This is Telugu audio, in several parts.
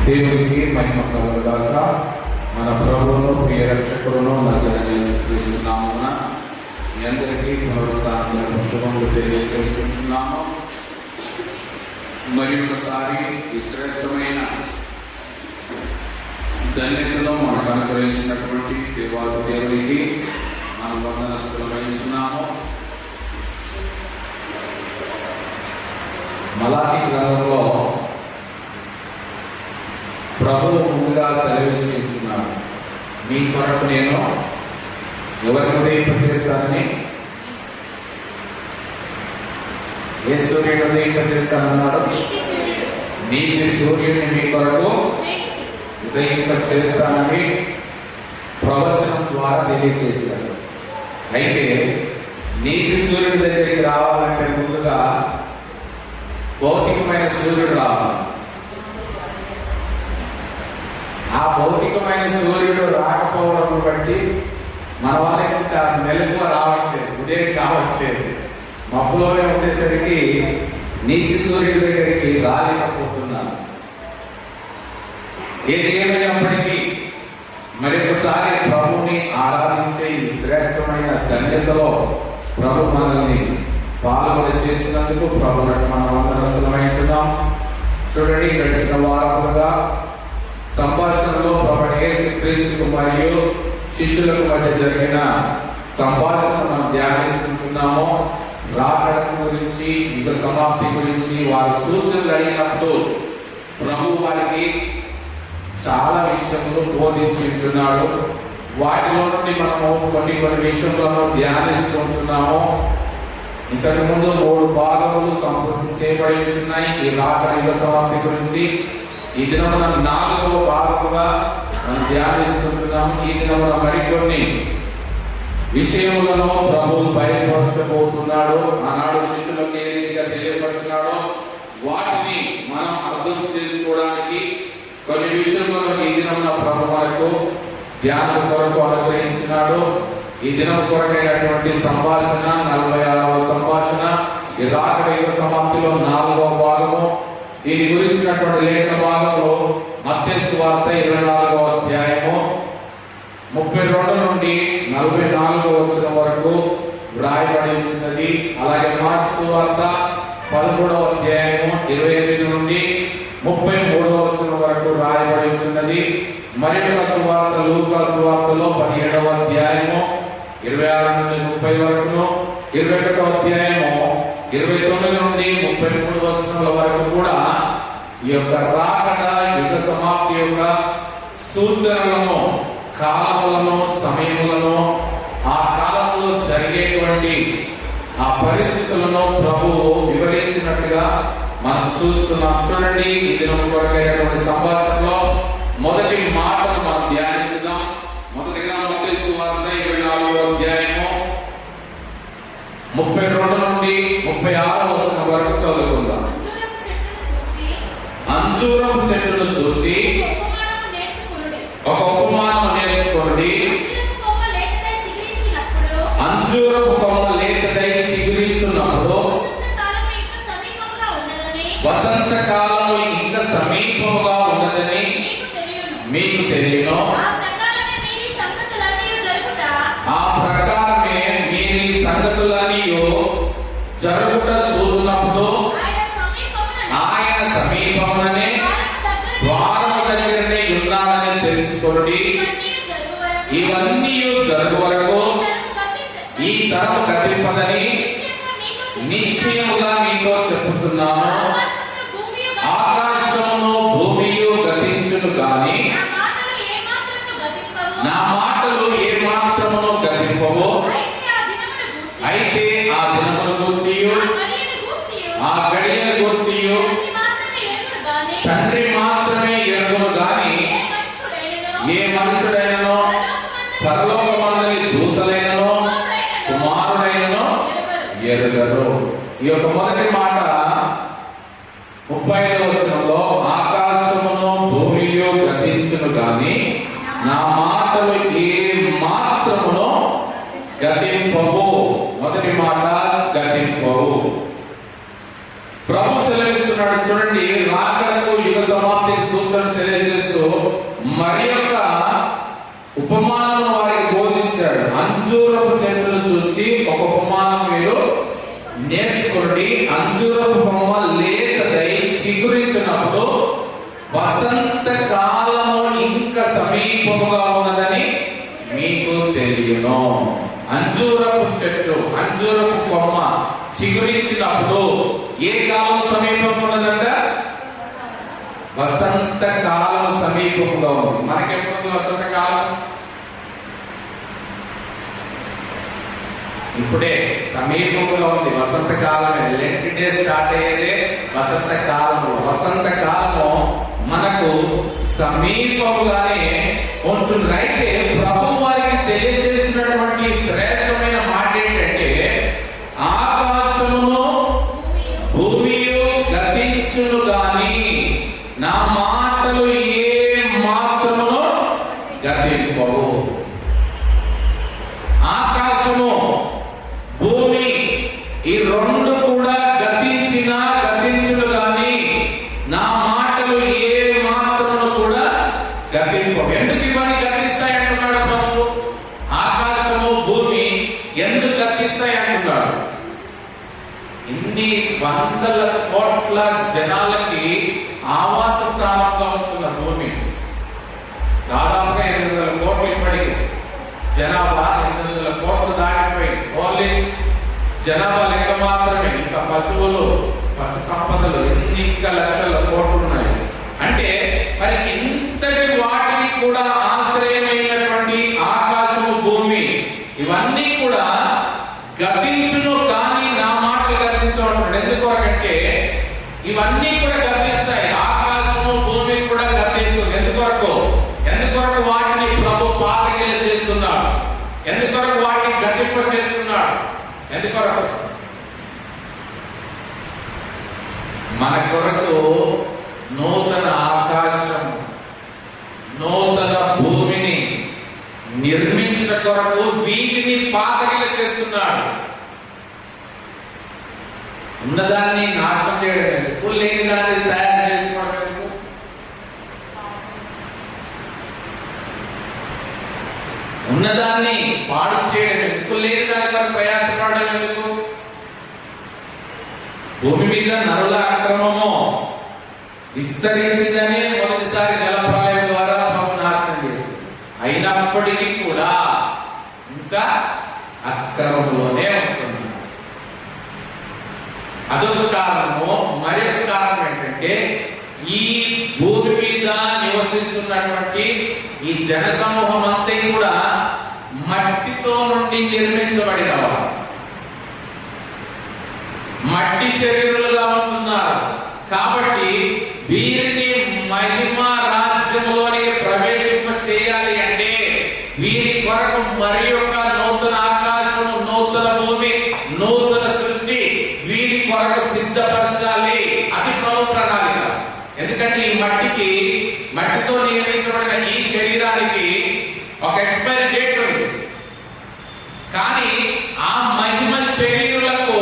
దేవునికి మహిమ కలుగుగాక. మన ప్రభువును ప్రియ రక్షకుడును నజరేయుడైన యేసుక్రీస్తు నామమున మీ అందరికీ పునరుత్థాన శుభములు తెలియజేస్తున్నాము. మరి ఒకసారి ఈ శ్రేష్టమైన ధన్యతలో మనకు అనుగ్రహించినటువంటి దేవాది దేవునికి మనం వందనస్తులు వహించున్నాము. మలాకి గ్రంథంలో ప్రభువు ముందుగా సెలవించి ఉంటున్నాడు, మీ కొరకు నేను ఎవరిని ఉదయింపజేస్తానని, ఏ సూర్యుడు ఉదయింపజేస్తానన్నాడు? నీతి సూర్యుడిని మీ కొరకు ఉదయింపజేస్తానని ప్రవచనం ద్వారా తెలియజేశాడు. అయితే నీతి సూర్యుడి దగ్గరికి రావాలంటే ముందుగా భౌతికమైన సూర్యుడు రావాలి. ఆ భౌతికమైన సూర్యుడు రాకపోవడం బట్టి మన వాళ్ళకి మెలకువ రావట్లేదు, ఉదయం కావట్లేదు. మబ్బులోనే ఉండేసరికి నీతి సూర్యుడి దగ్గరికి రాలేకపోతున్నారు. ఏది ఏమైనప్పటికీ మరొకసారి ప్రభువుని ఆరాధించే ఈ శ్రేష్టమైన ధన్యతలో ప్రభు మనల్ని పాల్గొన చేసినందుకు ప్రభువులకు మనం వందనస్తులు వహించుదాం. చూడండి, గడిచిన వారములుగా సంభాషణలో ప్రభువైన యేసుక్రీస్తుకు మరియు శిష్యులకు మధ్య జరిగిన సంభాషణ మనం ధ్యానిస్తున్నాము. రాకడ గురించి, యుగ సమాప్తి గురించి వారి సూచనలు అడిగినప్పుడు ప్రభు వారికి చాలా విషయములు బోధించుతున్నాడు. వాటిలో నుండి మనము కొన్ని విషయాలను ధ్యానిస్తుంటున్నాము. ఇంతకు ముందు 3 భాగములు సంపూర్తి చేయబడి ఉన్నాయి ఈ రాకడ యుగ సమాప్తి గురించి. ఈ దినమున 4వ భాగముగా మనం ధ్యానిస్తుంటున్నాము. ఈ దినమున మరికొన్ని విషయములను ప్రభువు బయలుపరచబోతున్నాడు. ఆనాడు శిష్యులకు ఏ రీతిగా తెలియపరిచినాడో వాటిని మనం అర్థం చేసుకోవడానికి కొన్ని విషయములను ఈ దినమున ప్రభు మనకు ధ్యానం కొరకు అనుగ్రహించినాడు. ఈ దినం కొరకైనటువంటి సంభాషణ 46వ సంభాషణ, ఈ రాకడ యుగ సమాప్తిలో 4వ భాగము. దీని గురించినటువంటి లేఖన భాగంలో మత్తయి సువార్త 24వ అధ్యాయము 32 నుండి 44వ వచనం వరకు వ్రాయబడి ఉన్నది. అలాగే మార్కు సువార్త 13వ అధ్యాయము 28 నుండి 33వ వచనం వరకు వ్రాయబడి ఉన్నది. మరొక సువార్త లూకా సువార్తలో 17వ అధ్యాయము 26 నుండి 30 వరకు, 21వ అధ్యాయము 29 నుండి 33 వచనాల వరకు కూడా ఈ యొక్క రాకడ యుగ సమాప్తి యొక్క సూచనలను, కాలములను, సమయములను, ఆ కాలంలో జరిగేటువంటి ఆ పరిస్థితులను ప్రభువు వివరించినట్టుగా మనం చూస్తున్నాం. చూడండి, ఈ దినం కొరకైనటువంటి సంభాషణలో మొదటి మాటను మనం ధ్యానించుదాం. మొదటిగా మత్తయి సువార్త 24వ అధ్యాయము 32 నుండి 36వ వచనం వరకు చదువుకుందాం. అంజూరపు చెట్టును చూచి ఒక ఉపమానం నేర్చుకోండి. అంజూరపు కొమ్మ లేతదై చిగురించున్నప్పుడు వసంత కాలము ఇంకా సమీపముగా ఉన్నదని మీకు తెలియను. ఆ ప్రకారమే మీరు ఈ సంగతులన్నీ జరుగుట చూసినప్పుడు ఆయన సమీపముననే ద్వారము దగ్గరనే ఉన్నాడని తెలుసుకోండి. ఇవన్నీ జరుగు వరకు ఈ తరము గతింపదని నిశ్చయముగా మీతో చెప్పుతున్నాను. ఆకాశమును భూమియు గతించును గాని నా మాటలు ఏ మాత్రమును గతింపవు. అయితే ఆ దినమును గూర్చియు ఆ గడియను గూర్చియు తండ్రి మాత్రమే ఎరుగును గాని ఏ మనుషుడైనను, పరలోకమందలి దూతలైనను, కుమారుడైనను ఎరుగరు. ఈ యొక్క మొదటి మాట 35వ వచనంలో ఆకాశమును భూమియు గతించును గాని నా మాటలు ఏ మాత్రమును గతింపవు. మొదటి మాట గతింపవు. ప్రభు సెలవిస్తున్నాడు. చూడండి, రాకడకు యుగ సమాప్తికి సూచన తెలియజేస్తున్నాడు. చిగురించినప్పుడు వసంత కాలము ఇంకా సమీపముగా ఉన్నదని మీకు తెలియను. అంజూరపు చెట్టు, అంజూరపు కొమ్మ చిగురించినప్పుడు ఏ కాలం సమీపంగా ఉన్నదంట? వసంత కాలం సమీపంగా ఉంది. మనకెప్పుడు వసంత కాలం? ఇప్పుడే సమీపంలో ఉంది. వసంత కాలమే, లెంట్ డే స్టార్ట్ అయ్యేదే వసంత కాలము. వసంత కాలము మనకు సమీపంగానే ఉంటుంది. అయితే ప్రభు వారికి తెలియజేసినటువంటి శ్రేష్టమైన మాట ఏంటంటే, ఆకాశమును భూమియు గతించును గాని నా మాటలు ఏ మాత్రమును గతింపవు. ఆకాశము భూమి ఈ రెండు కూడా గతించును గాని నా మాటలు ఏ మాత్రమును కూడా గతింపవు. ఎందుకు ఇవన్నీ గతిస్తాయి అంటున్నాడు ప్రభు? ఆకాశము భూమి ఎందుకు గతిస్తాయి అంటున్నాడు? ఇన్ని వందల కోట్ల జనాలకి ఆవాస స్థానంగా ఉంటున్న భూమి, దాదాపుగా 800 కోట్లు ఇప్పటికి జనాభా 800 కోట్లు దాటిపోయింది. ఓన్లీ జనాభా లెక్క మాత్రమే. ఇంకా పశువులు, పశు సంపదలు ఇంకా లక్షల కోట్లు ఉన్నాయి. అంటే మరి ఇంతటి వాటికి కూడా ఆశ్రయమైనటువంటి ఆకాశము భూమి ఇవన్నీ కూడా గతించును కానీ నా మాటలు గతించమంటాడు. ఎందుకొరకంటే ఇవన్నీ కూడా గతిస్తాయి. ఆకాశము భూమి కూడా గతిస్తుంది. ఎందుకొరకు వాటిని ప్రభు పాతగిల చేస్తున్నాడు. ఎందుకొరకు వాటిని గతింప చేస్తున్నాడు? ఎందుకొరకు? మన కొరకు నూతన ఆకాశం, నూతన భూమిని నిర్మించిన కొరకు వీటిని పాతగిల చేస్తున్నాడు. ఉన్నదాన్ని నాశనం చేయడం ఎందుకు? లేని దాన్ని తయారు చేసుకోవడం ఎందుకు? ఉన్నదాన్ని పాడు చేయడం ఎందుకు? లేని దాని కొరకు ప్రయాసపడడం ఎందుకు? భూమి మీద నరుల అక్రమము విస్తరించిందని మొదటిసారి జలప్రలయం ద్వారా నాశనం చేసింది. అయినప్పటికీ కూడా ఇంకా అక్రమంలోనే ఉంటుంది. అదొక కారణము. మరొక కారణం ఏంటంటే, ఈ భూమి మీద నివసిస్తున్నటువంటి ఈ జన సమూహం అంతా కూడా మట్టితో నుండి నిర్మించబడిన వారు, మట్టి శరీరులుగా ఉంటున్నారు. కాబట్టి వీరిని మహిమ రాజ్యములోనికి ప్రవేశింప చేయాలి అంటే వీరి కొరకు మరి యొక్క నూతన ఆకాశము, నూతన భూమి, నూతన సృష్టి వీరి కొరకు సిద్ధపరచాలి. అది ప్రభు ప్రణాళిక. ఎందుకంటే ఈ మట్టితో నిర్మించబడిన ఈ శరీరానికి ఒక ఎక్స్పైరీ డేట్ ఉంది. కానీ ఆ మహిమ శరీరులకు,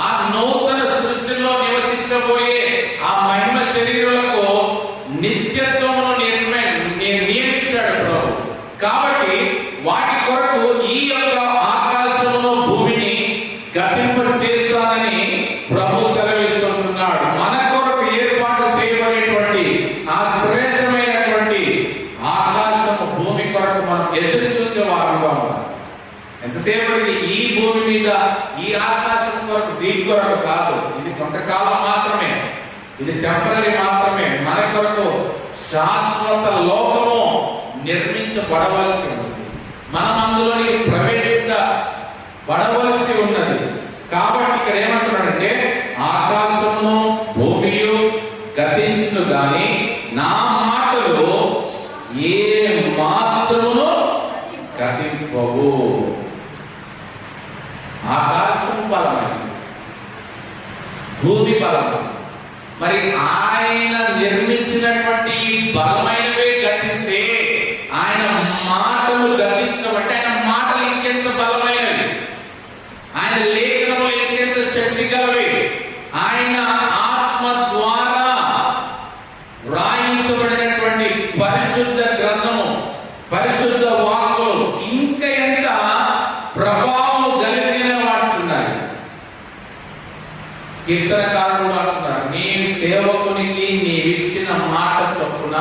ఆ నూతన సృష్టిలో నివసించబోయే ఆ మహిమ శరీరులకు నిత్యత్వమును నియమించాడు ప్రభు. కాబట్టి వాటి కొరకు ఈ యొక్క ఆకాశమును భూమిని గతింప చేస్తానని ప్రభు సెలవిస్తున్నాడు. మన కొరకు ఏర్పాటు చేయబడేటువంటి ఆ శ్రేష్టమైనటువంటి ఆకాశము భూమి కొరకు మనం ఎదురు చూసే వారంగా ఉన్నాం. ఎంతసేపటికి ఈ భూమి మీద ఈ ఆకాశం కొరకు, దీని కొరకు కాదు. ఇది కొంతకాలం మాత్రమే, ఇది టెంపరీ మాత్రమే. మన కొరకు శాశ్వత లోకము నిర్మించబడవలసి ఉంది. మనం అందులోని ప్రవేశించబడవలసి ఉన్నది. కాబట్టి ఇక్కడ ఏమంటున్నాడంటే, ఆకాశమును భూమియు గతించును గాని నా మాటలు ఏ మాత్రమును గతింపవు. ఆకాశం బలమైనది, భూమి బలమైనది. మరి ఆయన నిర్మించినటువంటి బలమైనవే గతిస్తే ఆయన మాటలు గతించబట్టి ఆయన మాటలు ఇంకెంత బలమైనవి, ఆయన లేఖనములు ఇంకెంత శక్తి గలవి, ఆయన ఆత్మ ద్వారా రాయించబడినటువంటి పరిశుద్ధ గ్రంథము, పరిశుద్ధ వాక్కులు ఇంకా ఎంత ప్రభావం కలిగిన వాడుతున్నాయి. కీర్తనకారుడు అంటున్నారు, నీ సేవకుని సేవకునికి నీవిచ్చిన మాట చొప్పున,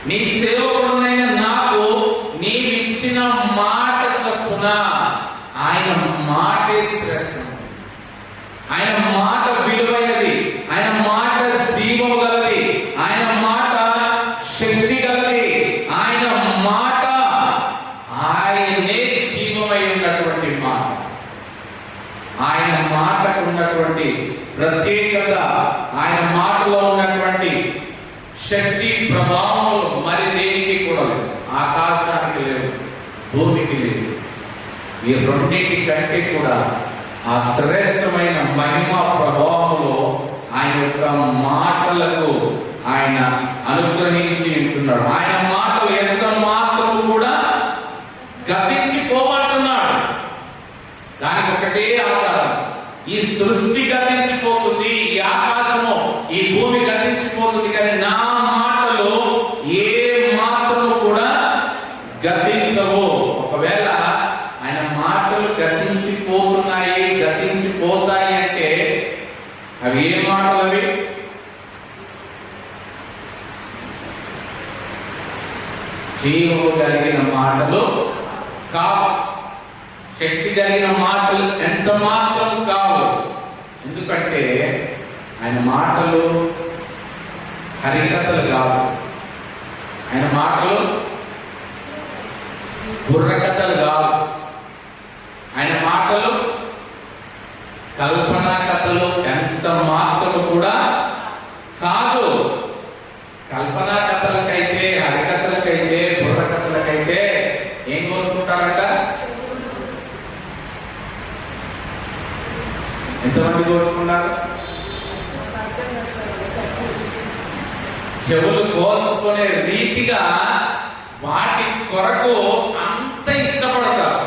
నీ సేవకుడునైన నాకు నీవిచ్చిన మాట చొప్పున. ఆయన మాటే శ్రేష్టం, ఆయన మాట విలువైనది, ఆయన మాట జీవం గలది, ఆయన మాట శక్తి గలది, ఆయన మాట ఆయనే జీవమై ఉన్నటువంటి మాట. ఆయన మాటకు ఉన్నటువంటి ప్రత్యేకత, ఆయన మాటలో ఉన్నటువంటి శక్తి ప్రభావములు మరి దేనికి కూడా లేదు. ఆకాశానికి లేదు, భూమికి లేదు. ఈ రెండింటి కంటే కూడా ఆ శ్రేష్టమైన మహిమ ప్రభావములో ఆయన యొక్క మాటలకు ఆయన అనుగ్రహించి ఉంటున్నాడు. ఆయన మాటలు ఎంత మాత్రం కూడా గతించిపోమంటున్నాడు. దానికి ఒకటే ఆధారం, ఈ సృష్టి గతించిపోతుంది, ఈ ఆకాశము ఈ భూమి గతించిపోతుంది, కానీ నా మాటలు ఏ మాత్రము కూడా గతించవు. ఒకవేళ ఆయన మాటలు గతించిపోతున్నాయి, గతించిపోతాయి అంటే అవి ఏ మాటలు? అవి జీవము కలిగిన మాటలు కావు, శక్తి కలిగిన మాటలు ఎంత మాత్రం కావు. ఎందుకంటే ఆయన మాటలు హరికథలు కావు, ఆయన మాటలు బుర్రకథలు కావు, ఆయన మాటలు కల్పనా కథలు ఎంత మాత్రం కూడా కాదు. కల్పనా కథలకైతే, హరికథలకైతే, బుర్రకథలకైతే ఏం కోసుకుంటారంట? ఎంతమంది కోసుకున్నారు? చెవులు కోసుకునే రీతిగా వాటి కొరకు అంత ఇష్టపడతారు.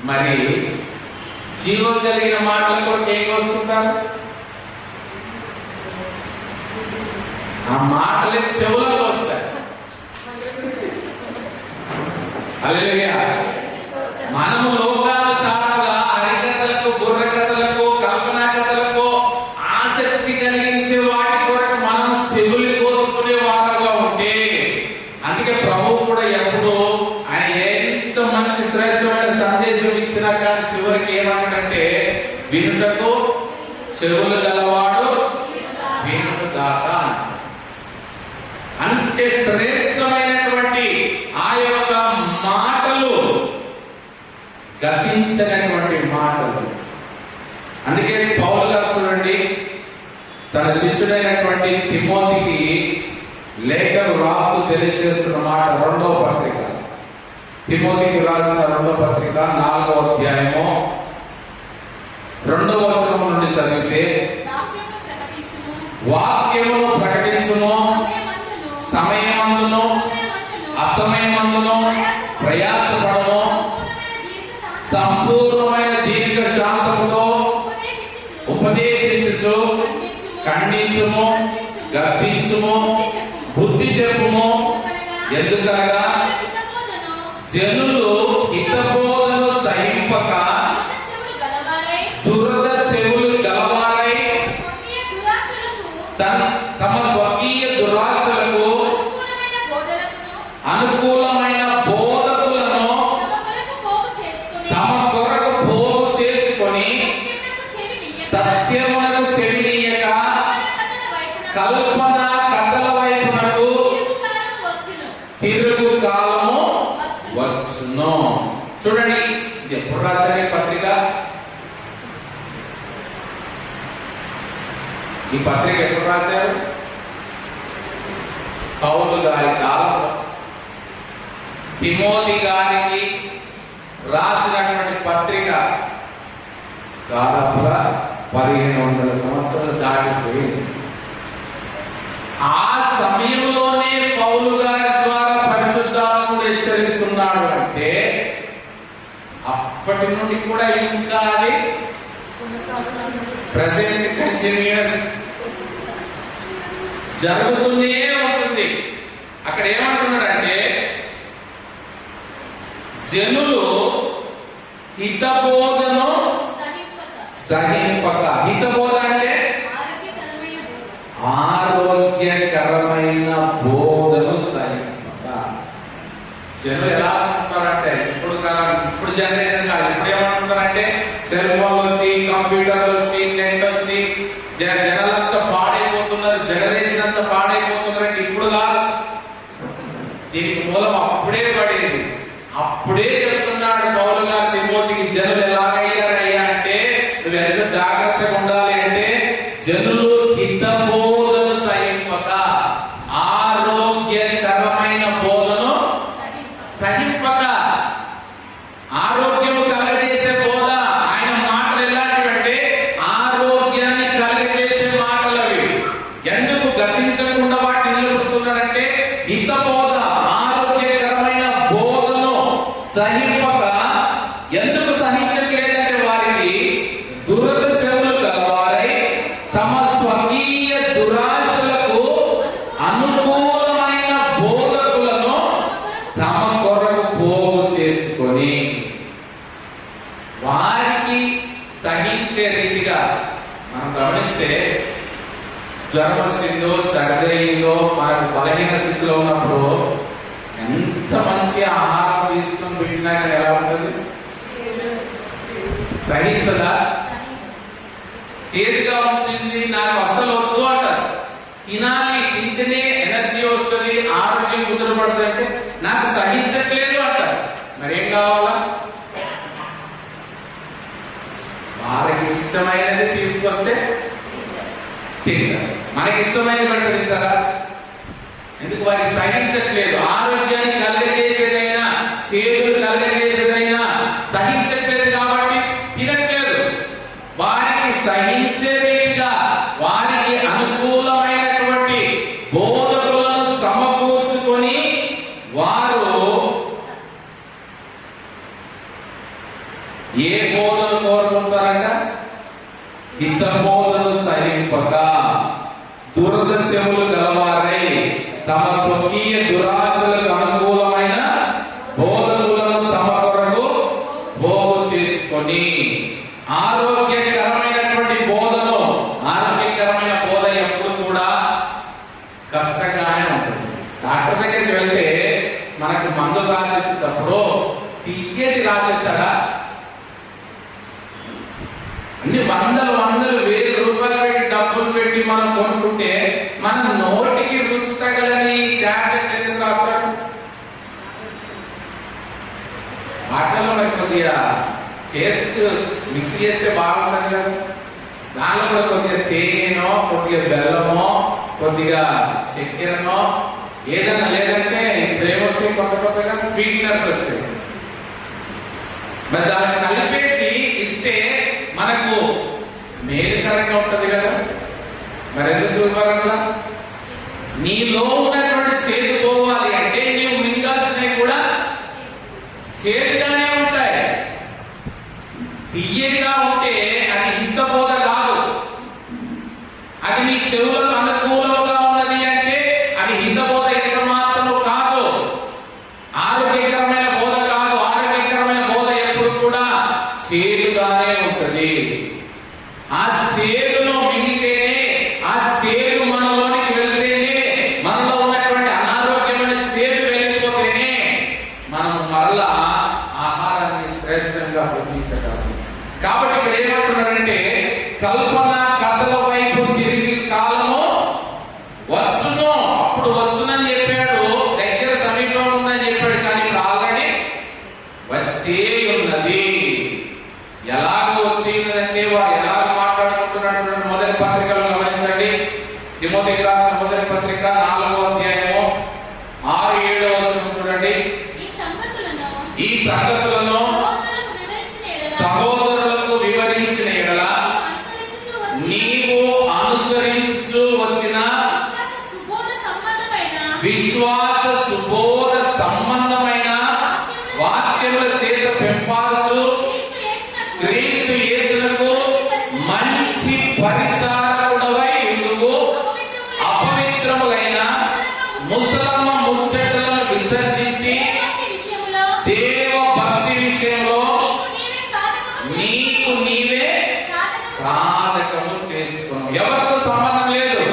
మరి జీవం కలిగిన మాటల కొరకు ఏం కోసుకుంటారు? ఆ మాటలే చెవులకు వస్తాయి. హల్లెలూయా. మనము లోకానుసారంగా హరికథలకు, బుర్రకథలకు, కల్పనా కథలకు ఆసక్తి కలిగించే వాటి కొరకు మనం చెవులు కోసుకునే వారుగా ఉంటే, అందుకే ప్రభువు కూడా ఎప్పుడు ఆయన ఎంత మంచి శ్రేష్టమైన సందేశం ఇచ్చినా కానీ చివరికి ఏమంటాడంటే, వినుటకు చెవులు గలవాడు వినుట గాక. అంటే శ్రేష్టమైనటువంటి ఆ యొక్క మాటలు గతించినటువంటి మాటలు. అందుకే పౌలు గారు చూడండి, తన శిష్యుడైనటువంటి తిమోతికి లేఖను రాస్తూ తెలియజేస్తున్న మాట, 2వ పత్రిక, తిమోతికి రాసిన 2వ పత్రిక 4వ అధ్యాయము 2వ వచనం నుండి చదివితే, వాక్యమును ప్రకటించుము, సమయమందును అసమయమందును ప్రయాసపడము, సంపూర్ణమైన దీర్ఘ శాంతముతో ఉపదేశించుచు ఖండించుము, గర్భించుము, బుద్ధి చెప్పుము. ఎందుకనగా జనులు హితబోధను సహింపక దురద చెవులు గలవారై తమ స్వకీయ దురాశలకు అనుకూలమైన బోధకులను తమ కొరకు పోగు చేసుకొని సత్యమునకు చెవినీయక కల్పన కథల వైపునకు తిరుగు కాలము వచ్చును. చూడండి, ఇది ఎప్పుడు రాశారు ఈ పత్రిక? ఈ పత్రిక ఎప్పుడు రాశారు? పౌలు గారి కాలంలో తిమోతి గారికి రాసినటువంటి పత్రిక దాదాపుగా 1500 సంవత్సరాలు దాటిపోయింది. ఆ సమయంలోనే పౌలు గారి ద్వారా పరిశుద్ధాత్ముడు హెచ్చరిస్తున్నాడు అంటే అప్పటి నుండి కూడా ఇంకా అది ప్రెజెంట్ కంటిన్యూస్ జరుగుతూనే ఉంటుంది. అక్కడ ఏమంటున్నాడంటే, జనులు హితబోధను సహింపక. హితబోధ అంటే ఆరోగ్యకరమైన బోధను సహింపక. జనులు ఎలా అనుకుంటారంటే ఇప్పుడు జనరేషన్ కాదు, ఇప్పుడు ఏమంటున్నారంటే సెల్ ఫోన్లు వచ్చి, కంప్యూటర్లు వచ్చి, నెట్ వచ్చి జనాలంతా పాడైపోతున్నారు, జనరేషన్ అంతా పాడైపోతున్నారంటే ఇప్పుడు కాదు. దీనికి మూలం అప్పుడే పడేది. అప్పుడే చెప్తున్నాడు పౌలు గారు తిమోతికి, జనులు ఎలాగయ్యారయ్యా అంటే నువ్వు ఎంత జాగ్రత్తగా ఉండాలి అంటే జనులు హితబోధను సహింపక, ఆరోగ్యకరమైన బోధను సహింపక. ఆరోగ్యము కలగజేసే బోధ, ఆయన మాటలు ఎలాంటివంటే ఆరోగ్యాన్ని కలగజేసే మాటలు అవి. ఎందుకు గతించకుండా వాటిని నిలబడుతున్నాడంటే హితబోధ, ఆరోగ్యకరమైన బోధను సహింపక. ఎందుకు సహించట్లేదంటే వారికి దురద చెవులు కలవారై తమ స్వకీయ దురాశలకు అనుకూలమైన బోధకులను తమ కొరకు పోగు చేసుకొని, వారికి సహించే రీతిగా మనం గమనిస్తే జ్వరం వచ్చిందో, సర్ది అయిందో, మనకు బలహీన స్థితిలో ఉన్నప్పుడు ఎంత మంచి ఆహారం తీసుకొని పెట్టినా కానీ ఎలా ఉంటుంది? సహిస్తుందా? చేతిగా ఉంటుంది, నాకు అసలు వద్దు అంటారు. తినాలి, తింటేనే ఎనర్జీ వస్తుంది, ఆరోగ్యం కుదురపడుతుంది అంటే నాకు సహించట్లేదు అంటారు. మరేం కావాలా? వాళ్ళకి ఇష్టమైనది తీసుకొస్తే తింటారు, మనకి ఇష్టమైనది పెడితే తింటారా? ఎందుకు? వారికి సహించట్లేదు. ఆరోగ్యాన్ని కలగజేసేదైనా, చేతులు కలగజేసేదైనా సహించట్లేదు కాబట్టి తినట్లేదు. వారికి సహించే రీతిగా, వారికి అనుకూలమైనటువంటి బోధకులను సమకూర్చుకొని వారు ఏ బోధను కోరుకుంటారంట? హితబోధను సహింపక, దురద చెవులు గలవారై తమ స్వకీయ దురాశలకు అనుకూలమైన బోధకులను తమ కొరకు పోగు చేసుకొని. ఆరోగ్యకరమైనటువంటి బోధను, ఆరోగ్యకరమైన బోధ ఎప్పుడు కూడా కష్టంగానే ఉంటుంది. డాక్టర్ దగ్గరికి వెళ్తే మనకు మందు రాసేటప్పుడు తియ్యటి రాసేస్తాడా? అన్ని వందలు వేల రూపాయలు పెట్టి డబ్బులు పెట్టి మనం కొనుక్కుంటే మన నోటికి రుచి తగలని టాబ్లెట్ ఎందుకు రాస్తాడు? వాటిలో మరి కొద్దిగా టేస్ట్ మిక్స్ చేస్తే బాగుంటుంది కదా. దానిలో కూడా కొద్దిగా తేనెనో, కొద్దిగా బెల్లమో, కొద్దిగా చక్కెరనో ఏదైనా, లేదంటే ఇప్పుడేమో వచ్చి కొత్తగా స్వీట్నర్స్ వచ్చాయి. మరి దాన్ని కలిపేసి ఇస్తే మనకు మేలుకరంగా ఉంటది కదా. మరి ఎందుకు ఇవ్వాలన్నా? నీలో ఉన్నటువంటి చేదు పోవాలి అంటే నీవు మింగాల్సినవి కూడా చేదుగానే ఉంటాయి. తీయగా ఉంటే అది ఇంత బోధ కాదు. అది నీ చెవులకు అనుకూలంగా ఉన్నది అంటే అది ఇంత బోధ ఎంత మాత్రము కాదు. ఆరోగ్యకరమైన బోధ కాదు. ఆరోగ్యకరమైన బోధ ఎప్పుడు కూడా చేదుగానే ఉంటుంది. ఆ చేదును మింగితేనే, ఆ చేదు మనలోనికి వెళ్తేనే, మనలో ఉన్నటువంటి అనారోగ్యమైన చేదు వెళ్ళిపోతేనే మనం మరలా ఆహారాన్ని శ్రేష్టంగా భుజించగలం. కాబట్టి ఇక్కడ ఏమంటున్నారంటే కల్పన కథల వైపు తిరిగి కాలము వచ్చును. అప్పుడు వచ్చునని చెప్పాడు, దగ్గర సమీపంలో ఉందని చెప్పాడు, కానీ ఇప్పుడు ఆల్రెడీ వచ్చే ఉన్నది. ఎలాగో వచ్చే ఉన్నదంటే వారు ఎలాగ మాట్లాడుకుంటున్నాడు చూడండి. మొదటి పత్రికలు గమనించండి. తిమోతికి రాసిన మొదటి పత్రిక 4వ అధ్యాయము 6-7 వచనం చూడండి. ఈ సంగతులను సహోదరులకు వివరించిన ఎడల నీవు అనుసరించు వచ్చిన విశ్వాస సుబోధ సంబంధమైన వాక్యముల చేత పెంపాల్చు క్రీస్తు యేసునకు మంచి పరిచారకుడవై ఉండువు. అపవిత్రములైన ముసలమ్మ ముచ్చటలను విసర్జించి దేవ భక్తి విషయంలో నీకు నీవే సాధకము చేసుకున్నావు. ఎవరితో సంబంధం లేదు.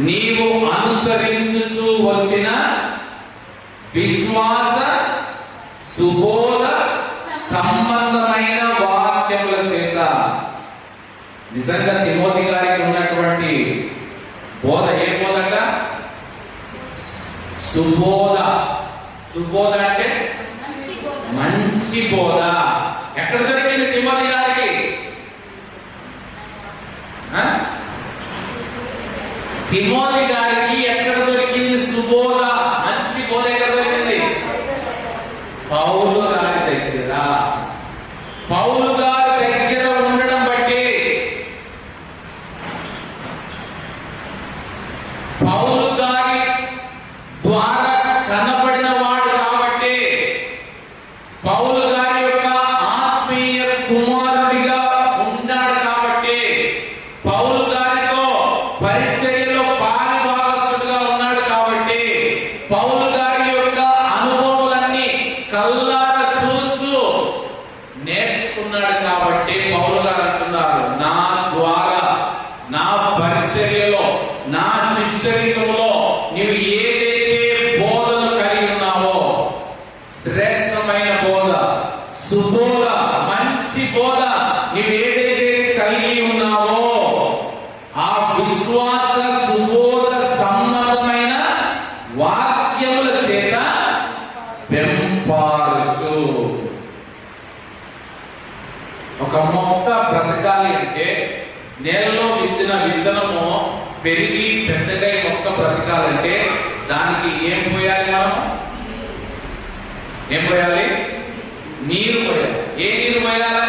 నీవు అనుసరించుచూ వచ్చిన విశ్వాస సుబోధ సంబంధమైన వాక్యముల చేత. నిజంగా తిమోతి గారికి ఉన్నటువంటి బోధ ఏ బోధట? సుబోధ. సుబోధ అంటే మంచి బోధ. ఎక్కడ దొరికింది తిమోతి గారికి? తిమోతి గారికి ఎక్కడ దొరికింది సుబోధ, మంచి బోధ? ఎక్కడ దొరికింది? పౌలు గారి దగ్గర. పౌలు గారి దగ్గర ఉండడం బట్టి, పౌలు గారి ద్వారా కనబడిన వాడు కాబట్టి, పౌలు గారి యొక్క ఆత్మీయ కుమారుడిగా ఉన్నాడు కాబట్టి, పౌలు గారితో పరిచర్యలో పాలిభాగస్తుడుగా ఉన్నాడు కాబట్టి, పౌలు గారి యొక్క అనుభవాలన్నీ కళ్ళారా చూస్తూ నేర్చుకున్నాడు కాబట్టి పౌలు గారు అంటున్నారు, నా ద్వారా, నా పరిచర్యలో, నా శిష్యరికంలో నీవు ఏదైతే బోధను కలిగి ఉన్నావో, శ్రేష్టమైన బోధ, సుబోధ, మంచి బోధ నీవు ఏదైతే కలిగి ఉన్నావో, ఆ విశ్వాస సుబోధ సంబంధమైన వాక్యముల చేత పెంపారచు. ఒక మొక్క బ్రతకాలి అంటే నేలలో విత్తిన విత్తనము పెరిగి పెద్దగా మొక్క బ్రతకాలంటే దానికి ఏం పోయాలి? మనం ఏం పోయాలి? నీరు పోయాలి. ఏ నీరు పోయాలి?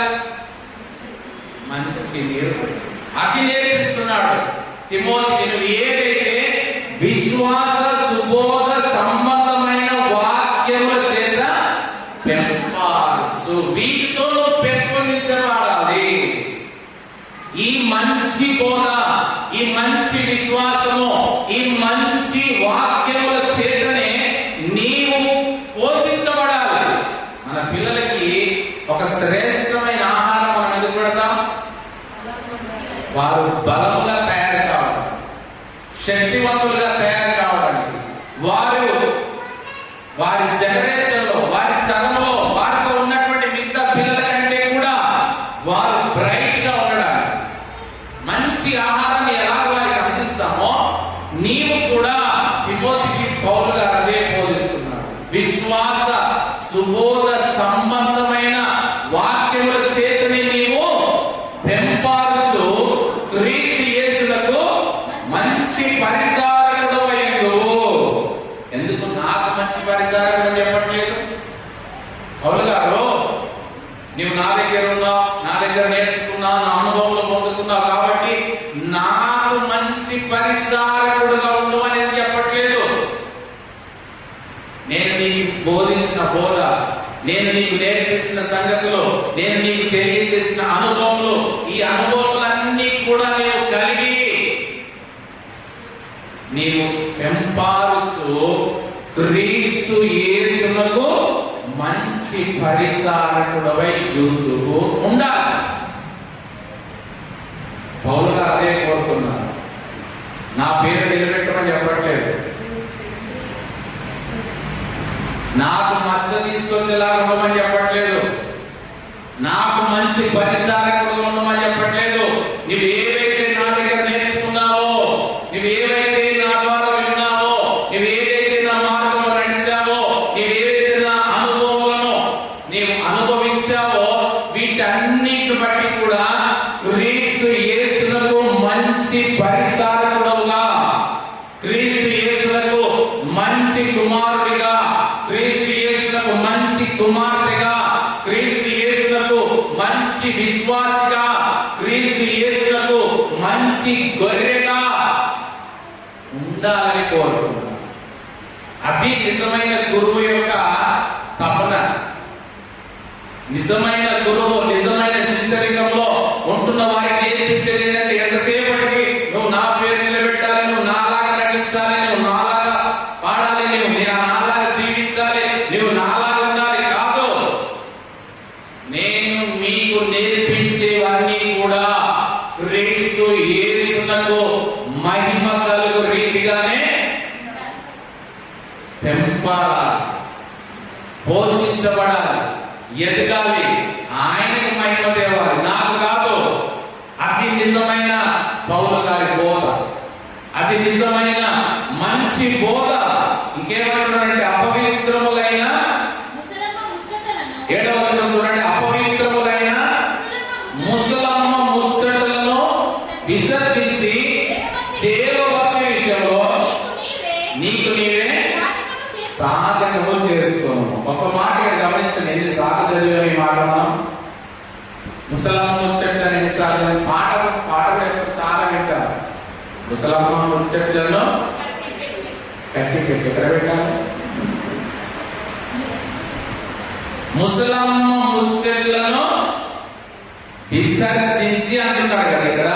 మంచి నీరు పోయాలి. అది నేర్పిస్తున్నాడు తిమోతికి. నువ్వు ఏదైతే విశ్వాస సుబోధ సంబంధమైన వాక్యముల చేత పెంపారచు, వీటితో పెంపొందించబడాలి. ఈ మంచి బోధ, ఈ మంచి విశ్వాసము, ఈ మంచి వాక్యముల చేతనే నీవు పోషించబడాలి. మన పిల్లలకి ఒక శ్రేష్టమైన ఆహారం మనం ఎందుకు పెడతాం? వారు బలంగా తయారు కావడానికి, శక్తివంతులుగా తయారు కావడానికి, వారి జనరేషన్ లో, వారి తరంలో వారితో ఉన్నటువంటి మిగతా పిల్లల కంటే కూడా వారు బ్రైట్ గా ఉండడానికి మంచి ఆహారాన్ని ఎలా వారికి అందిస్తామో, నీవు కూడా తిమోతికి పౌలు గారు అదే బోధిస్తున్నారు. విశ్వాస సుబోధ సంబంధమైన వాక్యముల చేతని నీవు పెంపారచు, క్రీస్తు యేసులకు మంచి పరిచారకుడవైండు. ఎందుకు నాకు మంచి పరిచారకుడు అని చెప్పట్లేదు? పౌలు గారు, నీవు నా దగ్గర ఉన్నావు, నా దగ్గర నేర్చుకున్నావు, నా అనుభవంలో పొందుకున్నావు కాబట్టి నాకు మంచి పరిచారకుడుగా ఉండు అనేది చెప్పట్లేదు. నేను నీకు బోధించిన బోధ, నేను నీకు నేర్పించిన సంగతులు, నేను నీకు తెలియజేసిన అనుభవములు, ఈ అనుభవములన్నీ కూడా నేను కలిగి నీవు పెంపారుచు క్రీస్తు యేసునకు మంచి పరిచారకుడవై యుందువు ఉండాలి. పౌలు గారు అదే కోరుతున్నారు. నా పేరు నిలబెట్టమని చెప్పట్లేదు. నాకు మచ్చ తీసుకొచ్చేలాగా ఉండమని చెప్పట్లేదు. నాకు మంచి పరిచారకుడు ఉండమని చెప్పట్లేదు. నువ్వు ఏవైతే నా దగ్గర నేర్చుకున్నావో, నువ్వు ఏవైతే నా ద్వారా విన్నావో, నువ్వు ఏదైతే నా మార్గంలో నడిచావో, నువ్వు ఏదైతే నా అనుభవాలను నీవు అనుభవించావో, వీటన్నిటిని బట్టి కూడా క్రీస్తు యేసునకు మంచి పరిచారకుడుగా, క్రీస్తు యేసునకు మంచి కుమారుడిగా, క్రీస్తు యేసునకు మంచి కుమార్తెగా, క్రీస్తు యేసునకు మంచి విశ్వాసిగా, క్రీస్తు యేసునకు మంచి గొర్రెగా ఉండాలని కోరుకుంటున్నాను. అది నిజమైన గురువు యొక్క తపన. నిజమైన గురువు, నిజమైన శిష్యరికంలో ఉంటున్న వారికి నేర్పించేది ఏంటంటే, ఎంతసేపటికి నువ్వు నా పేరు నిలబెట్టాలి, నువ్వు నాలాగా నటించాలి, నువ్వు నాలాగా పాడాలి, నువ్వు నాలాగా జీవించాలి, నువ్వు నాలాగా ఉండాలి కాదు. నేను మీకు నేర్పించేవన్నీ కూడా క్రీస్తు యేసునకు మహిమ కలుగు నింపాలా, పోషించబడాలి, ఎదగాలి, ఆయనకు మహిమ తేవాలి, నాకు కాదు. అది నిజమైన పౌలు గారి బోధ, అది నిజమైన మంచి బోధ. ఇంకేమంటున్నాడంటే అపవిత్రములైన 7వ వచనం చూడండి, అపవిత్రములైన ముసలమ్మ ముచ్చటలను విసర్జించి దేవభక్తి విషయంలో నీకు నీవే సాధకము చేసుకోను. ఒక మాట గమనించండి, ఎన్ని సాధ చదివే ఈ మాట మనం ముసలమ్మ ముచ్చట్లను ఎన్నిసార్లు పాట చాలా వింటారు. ముసలమ్మ ముచ్చట్లను కట్టి పెట్టి ఎక్కడ పెట్టాలి? ముసలమ్మ ముచ్చట్లను విసర్జించి అంటున్నాడు కదా. ఇక్కడ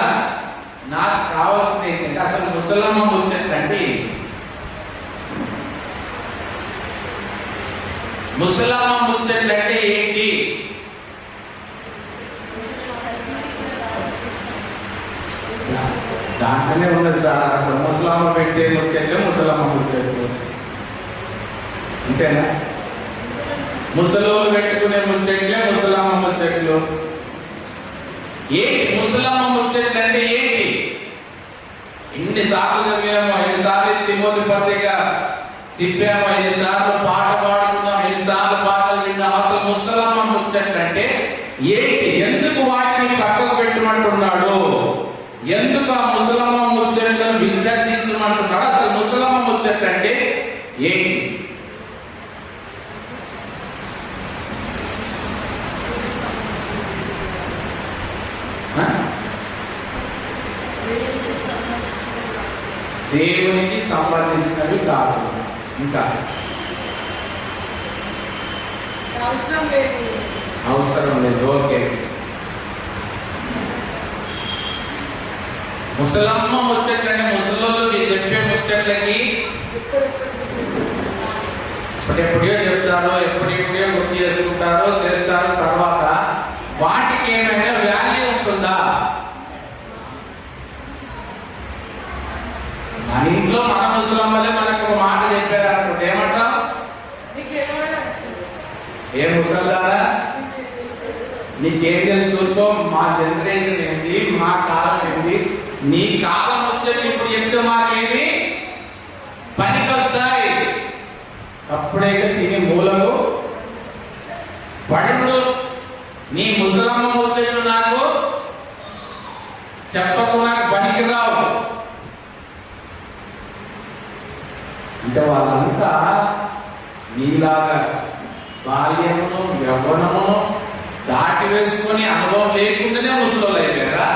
నాకు కావాల్సింది ఏంటంటే అసలు ముసలమ్మ ముచ్చట్లు అంటే ముసలమ్మ ముచ్చట్లు అంటే ఏంటి? దాంట్లోనే ఉన్నది సార్. అక్కడ ముసలమ్మ పెట్టే ముచ్చట్లు ముసలమ్మ ముచ్చట్లు అంతేనా? ముసలోళ్ళు పెట్టుకునే ముచ్చట్లే ముసలమ్మ ముచ్చట్లు. ఏంటి ముసలమ్మ ముచ్చట్లు అంటే ఏంటి? ఎన్నిసార్లు చదివామో, ఎన్నిసార్లు తిమోతి పత్రిక తిప్పామో, ఎన్నిసార్లు పాట పాడుకున్నాం, ఎన్నిసార్లు పాటలు విన్నాం. అసలు ముసలమ్మ ముచ్చట్లు అంటే ఏంటి? ఎందుకు వాటిని పక్కకు పెట్టుమంటున్నాడు? ఎందుకు ఆ ముసలమ్మ ముచ్చట్లను విసర్జించమంటున్నాడు? అసలు ముసలమ్మ ముచ్చట్లు అంటే ఏంటి? దేవునికి సంబంధించినవి కాదు. ఇంకా అవసరం లేదు. ఓకే, ముసలమ్మ ముచ్చట్లంటే ముసలోళ్ళకి చెప్పే ముచ్చట్లకి ఎప్పుడో చెప్తారో, ఎప్పుడో గుర్తు చేసుకుంటారో, తెలుస్తారో. తర్వాత వాటికి ఏమైనా వాల్యూ ఉంటుందా? మన ఇంట్లో మన ముసలమ్మలే మనకు ఒక మాట చెప్పారు అనుకుంటే ఏమంటాం? ఏ ముసల్లారా నీకేం తెలుసుకో, మా జనరేషన్ ఏంటి, మా కాలం ఏంటి, నీ కాలం వచ్చేది ఇప్పుడు చెప్తే మాకేమి పనికొస్తాయి. అప్పుడే తిని మూలకు పడుడు. నీ ముసలమ్మ వచ్చేది నాకు చెప్పకు, నాకు పనికి రావు అంటే వాళ్ళంతా నీలాగా బాల్యమును యవ్వనమును దాటి వేసుకొని అనుభవం లేకుండానే ముసలోళ్ళు అయిపోయారా?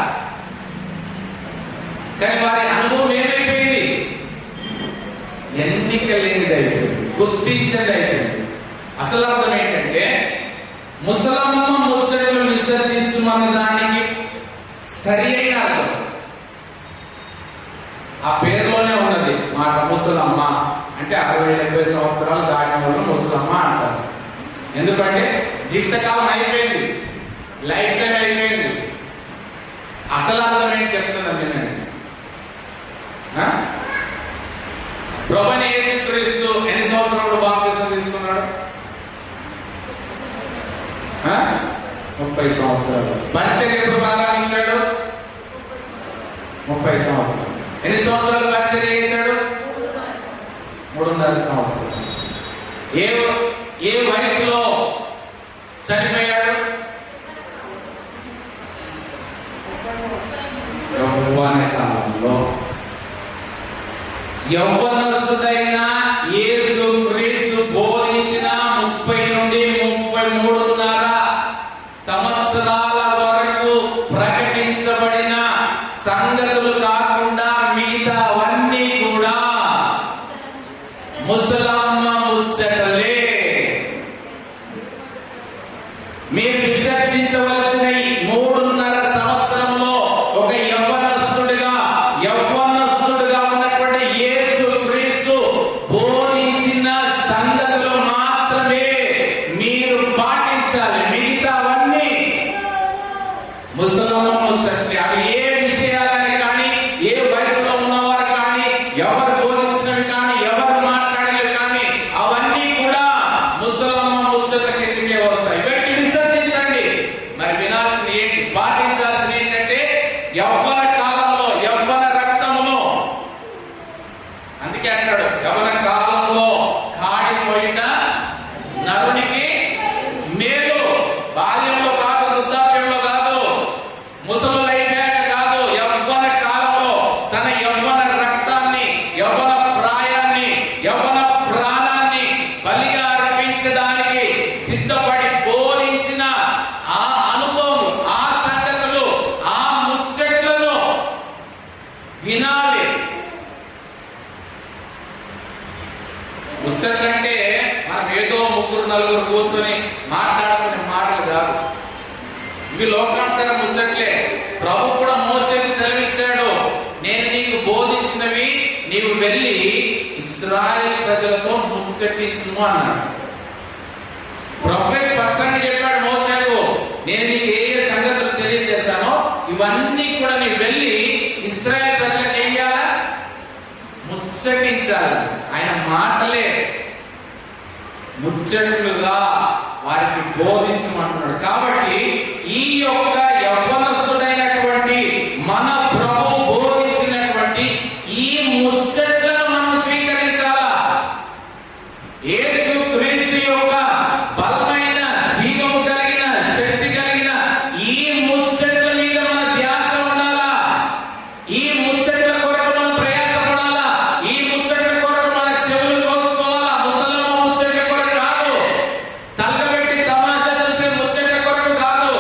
కానీ వారి అనుభవం ఏమైపోయింది? ఎన్నిక లేనిది అయిపోయింది, గుర్తించది అయిపోయింది. అసలు అర్థం ఏంటంటే ముసలమ్మ ముచ్చట్లు విసర్జించమన్న దానికి సరి అయిన అర్థం ఆ పేరులోనే ఉన్నది మాట. ముసలమ్మ అంటే 60-70 సంవత్సరాలు దాటిన వాళ్ళు ముసలమ్మ అంటారు. ఎందుకంటే జీవితకాలం అయిపోయింది, లైఫ్ టైం అయిపోయింది. అసలు అర్థం ఏంటి చెప్తున్నాను వినండి. ప్రభువైన యేసుక్రీస్తు ఎన్ని సంవత్సరాలు బాప్తిసం తీసుకున్నాడు? 30 సంవత్సరాలు. పరిచర్య ఎప్పుడు ప్రారంభించాడు? 30 సంవత్సరాలు. ఎన్ని సంవత్సరాలు పరిచర్య చేశాడు? 3.5 సంవత్సరాలు. ఏ వయసులో చనిపోయాడు? యవ్వన కాలంలో. యవ్వనస్తుడైన యేసుక్రీస్తు బోధించిన 30 నుండి 33.5 సంవత్సరాల వరకు ప్రకటించబడిన సంగతులు కాకుండా మిగతావన్నీ కూడా ముసలమ్మ ముచ్చటలే. మీరు విసర్జించవలసిన 3.5 సంవత్సరంలో ఒక యవ్వనస్తుడిగా ఉన్నటువంటి యేసుక్రీస్తు బోధించిన సంగతులు మాత్రమే మీరు పాటించాలి. మిగతావన్నీ ముసలమ్మ ముచ్చట్లు. అవి ఏ విషయాలని కానీ, ఏ వయసులో ఉన్నవారు కానీ, ఎవరు బోధించినవి కానీ, ఎవరు మాట్లాడేవి కానీ అవన్నీ వినాలి. ముచ్చట్లంటే మనం ఏదో ముగ్గురు నలుగురు కూర్చొని మాట్లాడుకునే మాటలు కాదు. ఇవి లోకానుసార ముచ్చట్లే. ప్రభు కూడా మోసేకి సెలవిచ్చాడు, నేను నీకు బోధించినవి నీవు వెళ్ళి ఇశ్రాయేలు ప్రజలతో ముచ్చటించుము అన్నాడు. ప్రభువే స్పష్టంగా చెప్పాడు మోసేకు, నేను నీకు ఏ ఏ సంగతులు తెలియజేశానో ఇవన్నీ కూడా నీవు వెళ్ళి ఇశ్రాయేలు ప్రజలకు ఏం చేయాలా? ముచ్చటించాలి. ఆయన మాటలే ముచ్చట్లుగా వారికి బోధించమంటున్నాడు. కాబట్టి ఈ యొక్క యవ్వనస్తుడైనటువంటి మన ప్రభు బోధించినటువంటి ఈ ముచ్చట్లను మనం స్వీకరించాలా. యేసు క్రీస్తు యొక్క బలమైన జీవము కలిగిన శక్తి కలిగిన ఈ ముచ్చట్ల మీద మన ధ్యాస ఉండాలా. ఈ ముచ్చట్ల కొరకు మనం ప్రయాసపడాలా. ఈ ముచ్చట్ల కొరకు మన చెవులు కోసుకోవాలా. ముసలమ్మ ముచ్చట్ల కొరకు కాదు, తలగబెట్టి తమాషా చూసే ముచ్చట్ల కొరకు కాదు,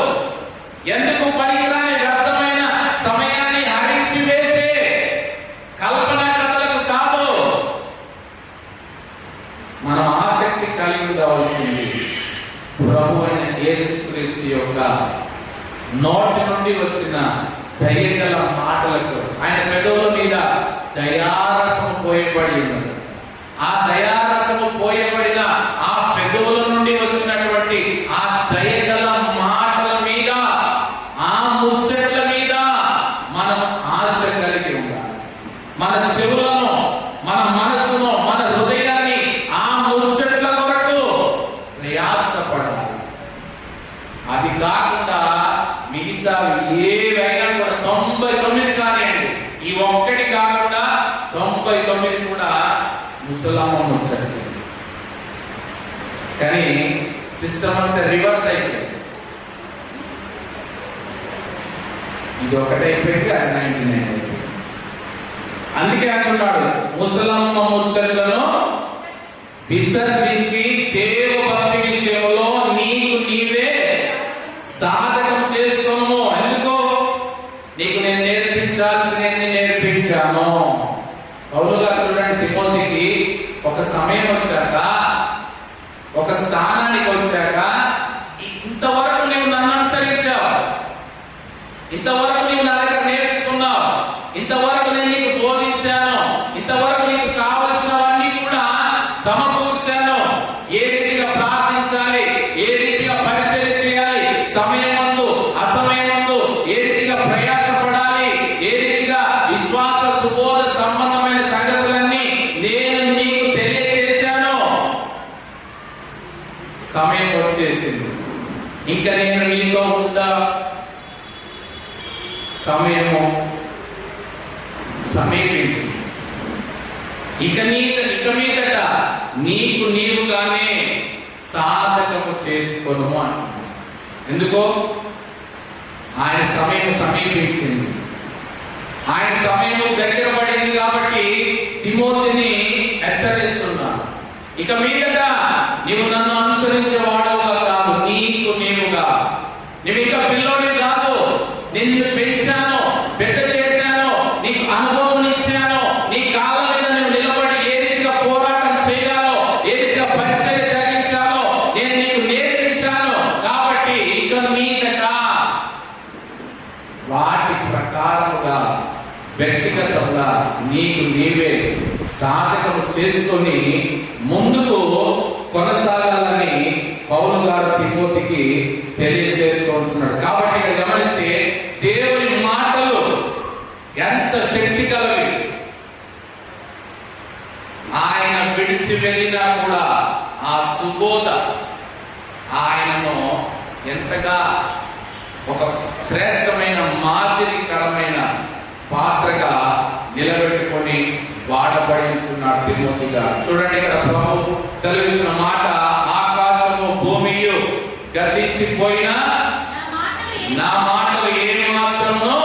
ఎందుకు పనికిరాని వ్యర్థమైన సమయాన్ని హరించి వేసే కల్పనా కథలకు కాదు. మనం ఆసక్తి కలిగి ఉండవలసింది ప్రభు అయిన యేసుక్రీస్తు యొక్క నోటి నుండి వచ్చిన దయగల మాటలకు. ఆయన పెదవుల మీద దయారసము పోయబడి ఉన్నది. ఆ దయారసము పోయబడిన ఆ పెదవుల నుండి వచ్చినటువంటి ఆ దయగల మాటల మీద, ఆ ముచ్చట్ల మీద మనం ఆశ కలిగి ఉండాలి. మన చెవులను, మన మనసును, మన హృదయాన్ని ఆ ముచ్చట్ల కొరకు ప్రయాసపడాలి. అది కాకుండా మిగతా ఏవైనా కూడా 99 కానివ్వండి, ఈ ఒక్కటి కాకుండా 99 కూడా ముసలమ్మ ముచ్చట్లు. కానీ సిస్టమ్ అంతా రివర్స్ అయిపోయింది. ఇది ఒకటి అయిపోయింది, అది 99 అయిపోయింది. అందుకే అంటున్నాడు, ముసలమ్మ ముచ్చట్లను విసర్జించి దేవభక్తి విషయంలో నీకు నీవే సాధకం చేసుకోను. ఎందుకో నీకు నేను నేర్పించాల్సినవి నేర్పించాను. పౌలు గారు చూడండి, తిమోతికి ఒక సమయం వచ్చాక, ఒక స్థానానికి వచ్చాక, ఇంతవరకు నీవు నన్ను అనుసరించావు, ఇంతవరకు నీవు నా దగ్గర నేర్చుకున్నావు, ఇంతవరకు నేను నీకు బోధించాను, ఇంతవరకు నీకు కావలసినవన్నీ కూడా సమకూర్చాను. ఏ రీతిగా ప్రార్థించాలి, ఏ రీతిగా పరిచయం చేయాలి, సమయమందు అసమయమందు ఏ రీతిగా ప్రయాసపడాలి, ఏ రీతిగా విశ్వాస సుబోధ సంబంధమైన సంగతులన్నీ నేను నీకు తెలియజేశాను. సమయం వచ్చేసింది, ఇంకా నేను నీతో ఉందా? సమయము సమీపించి ఇక మీదట నీకు నీవుగానే సాధకము చేసుకోను అంటున్నాడు. ఎందుకో ఆయన సమయం సమీపించింది, ఆయన సమయం దగ్గర పడింది. కాబట్టి తిమోతిని హెచ్చరిస్తున్నాడు, ఇక మీదట నీవు నన్ను అనుసరించే వాడుగా కాదు, నీకు నీవుగా. నువ్వు ఇక పిల్లోడి కాదు, నిన్ను పెంచాను, పెద్ద చేశాను, నీకు అనుభవం ఇచ్చాను, నీ కాళ్ళ మీద నువ్వు నిలబడి ఏ రీతిగా పోరాటం చేయాలో, ఏ రీతిగా పరిచయం జరిగించాలో నేను నీకు నేర్పించాను. కాబట్టి ఇక మీదట వాటి ప్రకారముగా వ్యక్తిగతంగా నీకు నీవే సాధకం చేసుకొని ముందుకు కొనసాగాలని పౌలు గారు తిమోతికి తెలియజేసుకుంటున్నాడు. కాబట్టి ఇక్కడ గమనిస్తే దేవుని మాటలు ఎంత శక్తి కలవి. ఆయన విడిచి వెళ్ళినా కూడా ఆ సుబోధ ఆయనను ఎంతగా ఒక శ్రేష్టమైన మాదిరికరమైన పాత్రగా నిలబెట్టుకొని వాడబడి ఉంటున్నాడు తిమోతిగా. చూడండి, ఇక్కడ ప్రభు సెలవిస్తున్న మాట, ఆకాశము భూమియు గతించిపోయినా నా మాటలు ఏమి మాత్రమును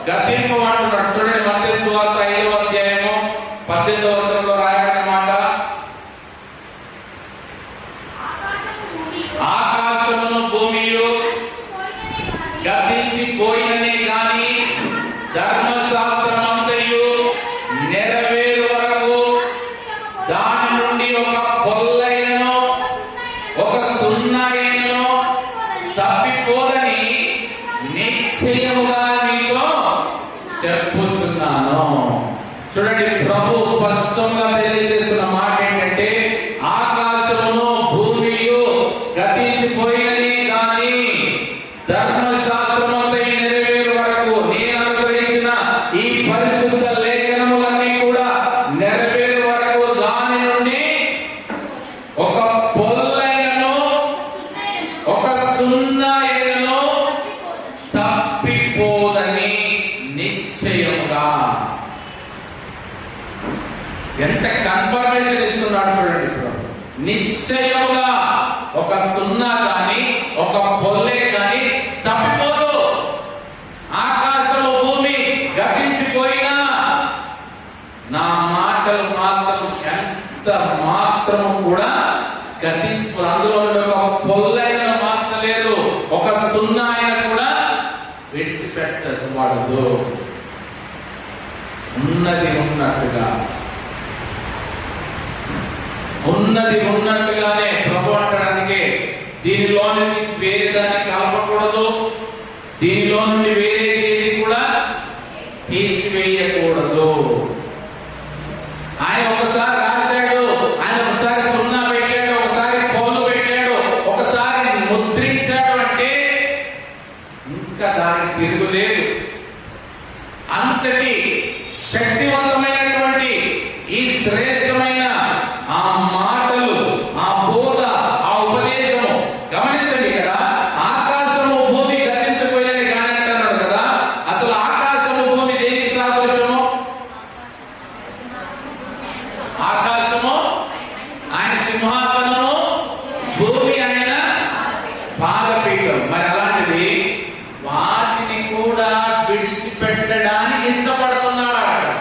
గతింపమంటున్నాడు. చూడండి, మత్తయి సువార్త 5వ అధ్యాయము 18వ వచనంలో రాయబడిన మాట, ఆకాశమును భూమియు గతించిపోయిననే గాని ధర్మశాస్త్రమంతయు చూడండి, ప్రభు స్పష్టంగా తెలియజేస్తున్న మాట ఏంటంటే, ఆకాశమును భూమియు గతించిపోయినని కానీ ధర్మశాస్త్రమంతా నెరవేరు వరకు నేను అనుగ్రహించిన ఈ పరిశుద్ధ లేఖనములన్నీ కూడా నెరవేరు వరకు దాని నుండి ఒక పొల్లైనను ఒక సున్నైనను తప్పిపోదని నిశ్చయముగా. ఎంత కన్ఫర్మేషన్ ఇస్తున్నాడు చూడండి. నిశ్చయముగా ఒక సున్నా కానీ ఒక పొల్లే కానీ తప్పిపోదు. ఆకాశము భూమి గతించిపోయినా నా మాటలు మాత్రం ఎంత మాత్రము కూడా గతించిపోదు. అందులో ఒక పొల్లైన మార్చలేదు, ఒక సున్నా అయిన కూడా విడిచిపెట్టబడదు. ఉన్నది ఉన్నట్టుగా, ఉన్నది ఉన్నట్టుగానే ప్రభు అంటానికి, దీనిలో నుండి వేరే దాన్ని కలపకూడదు, దీనిలో నుండి వేరేది కూడా తీసివేయకూడదు. ఆయన ఒకసారి రాశాడు, ఆయన ఒకసారి సున్నా పెట్టాడు, ఒకసారి పోలు పెట్టాడు, ఒకసారి ముద్రించాడు అంటే ఇంకా దానికి తిరుగులేదు. అంతటి శక్తివంతమైనటువంటి ఈ శ్రేష్టమైన ఆ మాటలు, ఆ బోధ, ఆ ఉపదేశము గమనించండి. ఇక్కడ ఆకాశము భూమి గతించిపోయాని కానీ అంటున్నాడు కదా. అసలు ఆకాశము భూమి దేనికి సాదృశ్యము? ఆకాశము ఆయన సింహాసనము, భూమి ఆయన పాదపీఠం. మరి అలాంటిది వాటిని కూడా విడిచిపెట్టడానికి ఇష్టపడుతున్నాడు.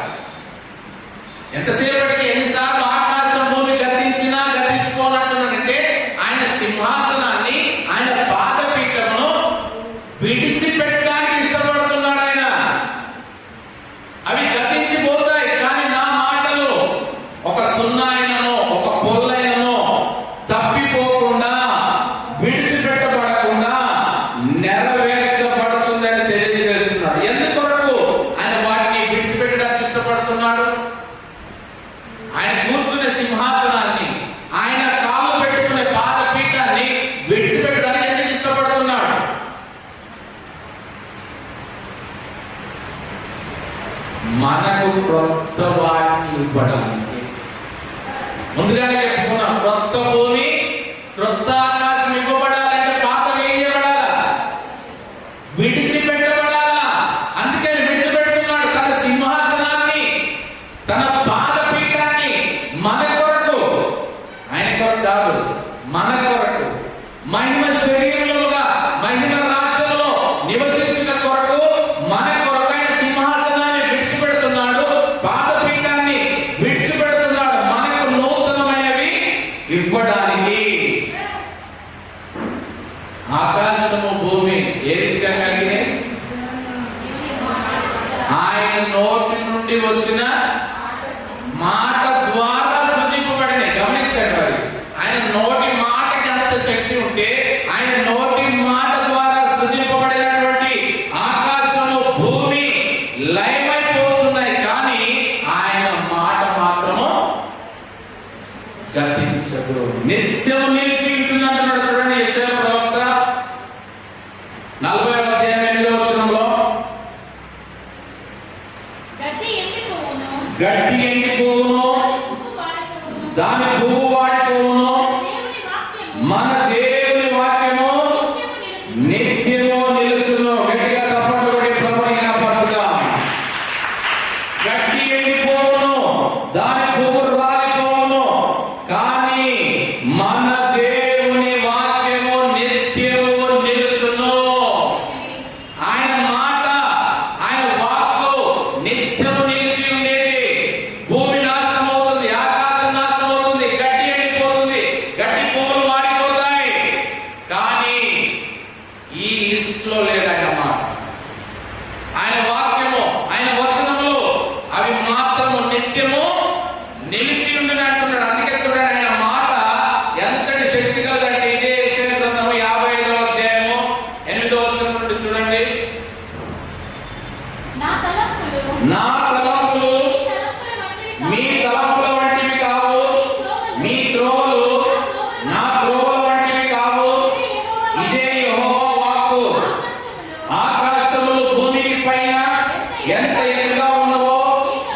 ఎంతసేపటికి ఎన్నిసార్లు ఆకాశం భూమి గతించినా గతించుకోనంటున్నాడంటే ఆయన సింహాసనాన్ని, ఆయన పాదపీఠమును విడిచిపెట్టడానికి ఇష్టపడుతున్నాడు ఆయన. అవి గతించిపోతాయి, కానీ నా మాటలు ఒక సున్నాయినను ఒక పొల్లైనను తప్పిపోకుండా, విడిచిపెట్టబడకుండా నెరవేర్చబడుతుందని తెలియజేస్తున్నాడు. ఎందుకొరకు ఆయన వాటిని విడిచిపెట్టడానికి ఇష్టపడుతున్నాడు? ఆయన కూర్చునే సింహాసనాన్ని, ఆయన కాలు పెట్టుకునే పాదపీఠాన్ని విడిచిపెట్టడానికి ఎందుకు ఇష్టపడుతున్నాడు? మనకు క్రొత్త వాటిని ఇవ్వడానికి. ముందుగానే చెప్పుకున్నాం, క్రొత్త భూమి క్రొత్త ఆకాశం ఇవ్వబడాలంటే పాతవి ఏం చేయబడాలా? విడిచిపెట్టబడాలా. అందుకని విడిచిపెడుతున్నాడు తన సింహాసనాన్ని, తన పాదపీఠాన్ని మన కొరకు, ఆయన కొరకు కాదు, మన కొరకు, మహిమ శరీరంలోగా మహిమ రాజ్యంలో నివసించిన కొరకు, మన కొరకు ఆయన సింహాసనాన్ని విడిచిపెడుతున్నాడు, పాదపీఠాన్ని విడిచిపెడుతున్నాడు, మనకు నూతనమైనవి ఇవ్వడానికి. ఆకాశము భూమి ఏ రీతిగా కలిగినాయి? ఆయన నోటి నుండి వచ్చిన మాట ద్వారా సృజింపబడినాయి. గమనించండి, మరి ఆయన నోటి మాటకి అంత శక్తి ఉంటే, ఆయన నోటి మాట ద్వారా సృజింపబడినటువంటి ఆకాశము భూమి లయమైపోతున్నాయి, కానీ ఆయన మాట మాత్రము గతించదు, నిత్యము నిలిచి ఉంటుందంటున్నాడు. చూడండి, యెషయా ప్రవక్త 40వ అధ్యాయం 8వ వచనంలో, గడ్డి ఎండిపోవును, దాని పువ్వు వాడిపోవును, మన దేవుని వాక్యము నిత్యము నిలుచును. గట్టిగా తప్పట్లు కొట్టి ప్రభువుని ఘనపరచుదాం. గడ్డి ఎండిపోవును, దాని పువ్వు రాలిపోవును, కానీ మన దేవుని వాక్యము నిత్యము నిలుచును. ఆయన మాట, ఆయన వాక్కు నిత్యము నిలిచి ఉండేది. భూమి నాశనం అవుతుంది, ఆకాశం నాశనం అవుతుంది, గడ్డి ఎండిపోతుంది, గడ్డి పువ్వులు వాడిపోతాయి, కానీ ఈ లిస్ట్ లో లేదు ఆయన మాట. ఆయన వాక్యము, ఆయన వచనములు అవి మాత్రము నిత్యము నిలిచి